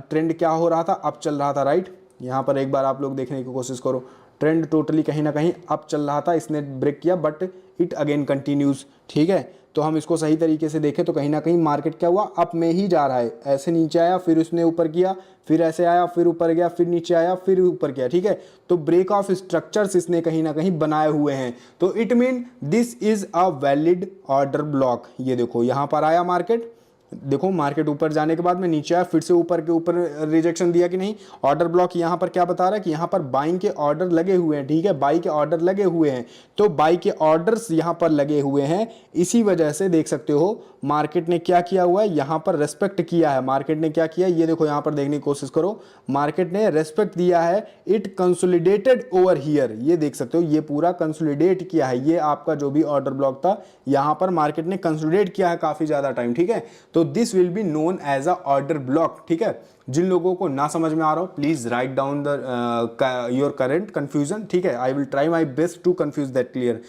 ट्रेंड क्या हो रहा था, अप चल रहा था, राइट। यहाँ पर एक बार आप लोग देखने की कोशिश करो, ट्रेंड टोटली कहीं ना कहीं अप चल रहा था, इसने ब्रेक किया बट इट अगेन कंटिन्यूज, ठीक है। तो हम इसको सही तरीके से देखें तो कहीं ना कहीं मार्केट क्या हुआ, अप में ही जा रहा है, ऐसे नीचे आया, फिर उसने ऊपर किया, फिर ऐसे आया, फिर ऊपर गया, फिर नीचे आया, फिर ऊपर गया, ठीक है। तो ब्रेक ऑफ स्ट्रक्चर्स इसने कहीं ना कहीं बनाए हुए हैं, तो it mean this is a valid order block. ये देखो यहाँ पर आया मार्केट, देखो मार्केट ऊपर जाने के बाद में नीचे आया, फिर से ऊपर के ऊपर रिजेक्शन दिया कि नहीं। ऑर्डर ब्लॉक यहाँ पर क्या बता रहा है कि यहाँ पर बाइंग के ऑर्डर लगे हुए हैं, ठीक है, बाई के ऑर्डर लगे हुए हैं, तो बाई के ऑर्डर्स यहाँ पर लगे हुए हैं। इसी वजह से देख सकते हो मार्केट ने क्या किया हुआ है, यहाँ पर रेस्पेक्ट किया है, मार्केट ने क्या किया, ये देखो यहाँ पर देखने की कोशिश करो, मार्केट ने रेस्पेक्ट दिया है, इट कंसोलिडेटेड ओवर हियर, ये देख सकते हो, ये पूरा कंसोलिडेट किया है, ये आपका जो भी ऑर्डर ब्लॉक था यहाँ पर मार्केट ने कंसोलिडेट किया है काफी ज्यादा टाइम, ठीक है। तो this will be known as a order block, ठीक है। जिन लोगों को ना समझ में आ रहा हो please write down the your current confusion, ठीक है, I will try my best to confuse that clear.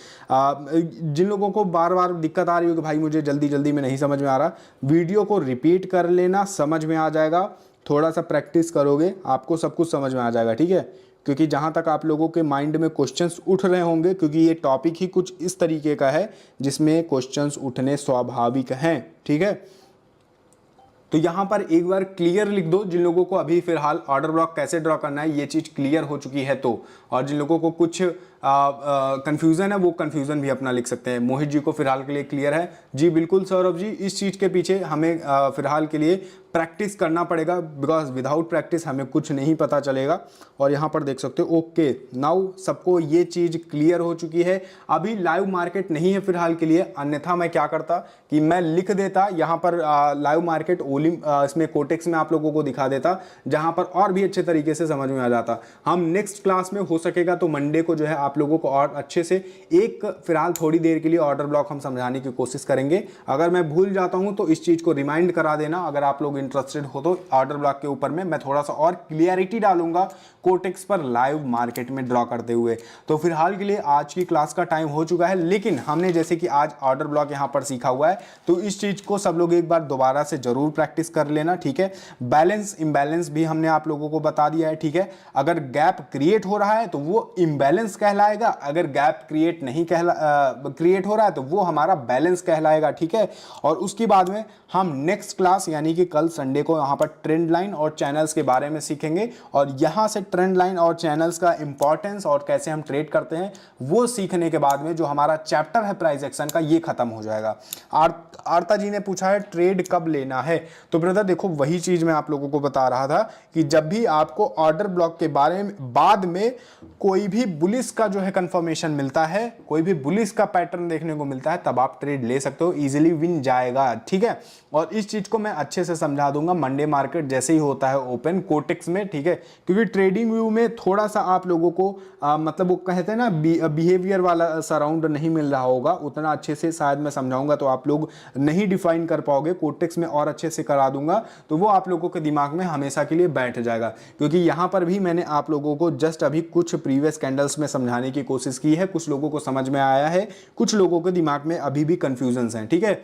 जिन लोगों को बार बार दिक्कत आ रही हो कि भाई मुझे जल्दी जल्दी में नहीं समझ में आ रहा, वीडियो को रिपीट कर लेना, समझ में आ जाएगा, थोड़ा सा प्रैक्टिस करोगे आपको सब कुछ समझ में आ जाएगा, ठीक है। क्योंकि जहाँ तक आप लोगों के माइंड में क्वेश्चंस उठ रहे होंगे, क्योंकि ये टॉपिक ही कुछ इस तरीके का है जिसमें क्वेश्चंस उठने स्वाभाविक हैं, ठीक है। तो यहाँ पर एक बार क्लियर लिख दो, जिन लोगों को अभी फिलहाल ऑर्डर ब्लॉक कैसे ड्रॉ करना है ये चीज़ क्लियर हो चुकी है तो, और जिन लोगों को कुछ कंफ्यूजन है वो कंफ्यूजन भी अपना लिख सकते हैं। मोहित जी को फिलहाल के लिए क्लियर है जी, बिल्कुल सौरभ जी, इस चीज़ के पीछे हमें फिलहाल के लिए प्रैक्टिस करना पड़ेगा, बिकॉज विदाउट प्रैक्टिस हमें कुछ नहीं पता चलेगा। और यहाँ पर देख सकते हो, ओके नाउ सबको ये चीज़ क्लियर हो चुकी है। अभी लाइव मार्केट नहीं है फिलहाल के लिए, अन्यथा मैं क्या करता कि मैं लिख देता यहाँ पर लाइव मार्केट इसमें कोटेक्स में आप लोगों को दिखा देता, जहाँ पर और भी अच्छे तरीके से समझ में आ जाता। हम नेक्स्ट क्लास में हो सकेगा तो मंडे को जो है आप लोगों को और अच्छे से एक फिलहाल थोड़ी देर के लिए ऑर्डर ब्लॉक हम समझाने की कोशिश करेंगे। अगर मैं भूल जाता हूं तो इस चीज को रिमाइंड करा देना, अगर आप लोग इंटरेस्टेड हो तो ऑर्डर ब्लॉक के ऊपर में मैं थोड़ा सा और क्लियरिटी डालूंगा कोटेक्स पर लाइव मार्केट में ड्रॉ करते हुए। तो फिलहाल के लिए आज की क्लास का टाइम हो चुका है, लेकिन हमने जैसे कि आज ऑर्डर ब्लॉक यहां पर सीखा हुआ है, तो इस चीज को सब लोग एक बार दोबारा से जरूर प्रैक्टिस कर लेना, ठीक है। बैलेंस इम्बैलेंस भी हमने आप लोगों को बता दिया है, ठीक है। अगर गैप क्रिएट हो रहा है तो वो इम्बैलेंस कहलाएगा, अगर गैप क्रिएट नहीं क्रिएट हो रहा है तो वो हमारा बैलेंस कहलाएगा, ठीक है। और उसके बाद में हम नेक्स्ट क्लास यानी कि कल संडे को यहाँ पर ट्रेंड लाइन और चैनल्स के बारे में सीखेंगे, और यहाँ से ट्रेंड लाइन और चैनल्स का इंपॉर्टेंस और कैसे हम ट्रेड करते हैं वो सीखने के बाद में जो हमारा चैप्टर है प्राइस एक्शन का ये खत्म हो जाएगा। आरता जी ने पूछा है ट्रेड कब लेना है, तो ब्रदर देखो वही चीज मैं आप लोगों को बता रहा था कि जब भी आपको ऑर्डर ब्लॉक के बारे में बाद में कोई भी बुलिश का जो है कंफर्मेशन मिलता है, कोई भी बुलिश का पैटर्न देखने को मिलता है, तब आप ट्रेड ले सकते हो, इजीली विन जाएगा, ठीक है। और इस चीज को मैं अच्छे से समझा दूंगा मंडे मार्केट जैसे ही होता है ओपन कोटेक्स में, ठीक है। क्योंकि ट्रेडिंग व्यू में थोड़ा सा आप लोगों को मतलब वो कहते हैं ना बिहेवियर वाला सराउंड नहीं मिल रहा होगा, उतना अच्छे से शायद मैं समझाऊंगा तो आप लोग नहीं डिफाइन कर पाओगे, कोटेक्स में और अच्छे से करा दूंगा तो वो आप लोगों के दिमाग में हमेशा के लिए बैठ जाएगा। क्योंकि यहाँ पर भी मैंने आप लोगों को जस्ट अभी कुछ प्रीवियस कैंडल्स में समझाने की कोशिश की है, कुछ लोगों को समझ में आया है, कुछ लोगों के दिमाग में अभी भी कंफ्यूजन्स हैं, ठीक है।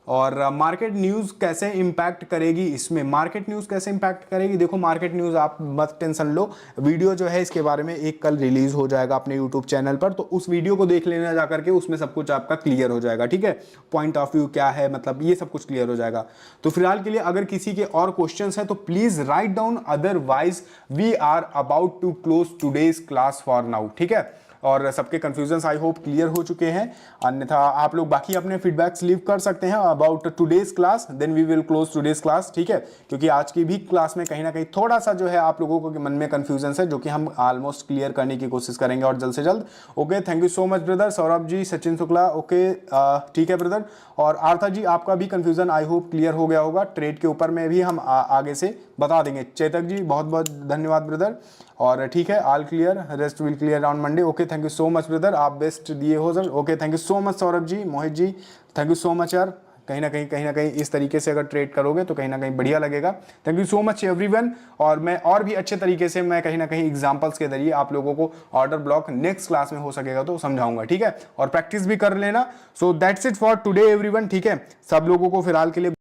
और मार्केट न्यूज़ कैसे इंपैक्ट करेगी, इसमें मार्केट न्यूज़ कैसे इंपैक्ट करेगी, देखो मार्केट न्यूज़ आप मत टेंशन लो, वीडियो जो है इसके बारे में एक कल रिलीज हो जाएगा अपने यूट्यूब चैनल पर, तो उस वीडियो को देख लेना जा करके, उसमें सब कुछ आपका क्लियर हो जाएगा, ठीक है। पॉइंट ऑफ व्यू क्या है, मतलब ये सब कुछ क्लियर हो जाएगा। तो फिलहाल के लिए अगर किसी के और क्वेश्चंस हैं तो please write down, otherwise we are about to close today's class for now, ठीक है। और सबके कंफ्यूजन आई होप क्लियर हो चुके हैं। अन्यथा आप लोग बाकी अपने फीडबैक्स लीव कर सकते हैं about today's class, then we will close today's class, ठीक है। क्योंकि आज की भी क्लास में कहीं ना कहीं थोड़ा सा जो है आप लोगों को मन में कंफ्यूजन है, जो कि हम ऑलमोस्ट क्लियर करने की कोशिश करेंगे और जल्द से जल्द। Okay, thank you so much brother. Saurabh ji, Sachin Shukla, okay ठीक है ब्रदर। और आर्था जी, आपका भी कंफ्यूजन आई होप क्लियर हो गया होगा, ट्रेड के ऊपर में भी हम आगे से बता देंगे। चेतक जी, बहुत बहुत धन्यवाद ब्रदर। और ठीक है, all clear, rest will clear on Monday. Okay, thank you so much brother, आप बेस्ट दिए हो sir. Okay, thank you so much Saurabh ji, Mohit ji, thank you so much यार। कहीं ना कहीं इस तरीके से अगर ट्रेड करोगे तो कहीं ना कहीं बढ़िया लगेगा। Thank you so much everyone. और मैं और भी अच्छे तरीके से मैं कहीं ना कहीं एग्जांपल्स के जरिए आप लोगों को ऑर्डर ब्लॉक नेक्स्ट क्लास में हो सकेगा तो समझाऊंगा, ठीक है। और प्रैक्टिस भी कर लेना। So that's it for today everyone, ठीक है। सब लोगों को फिलहाल के लिए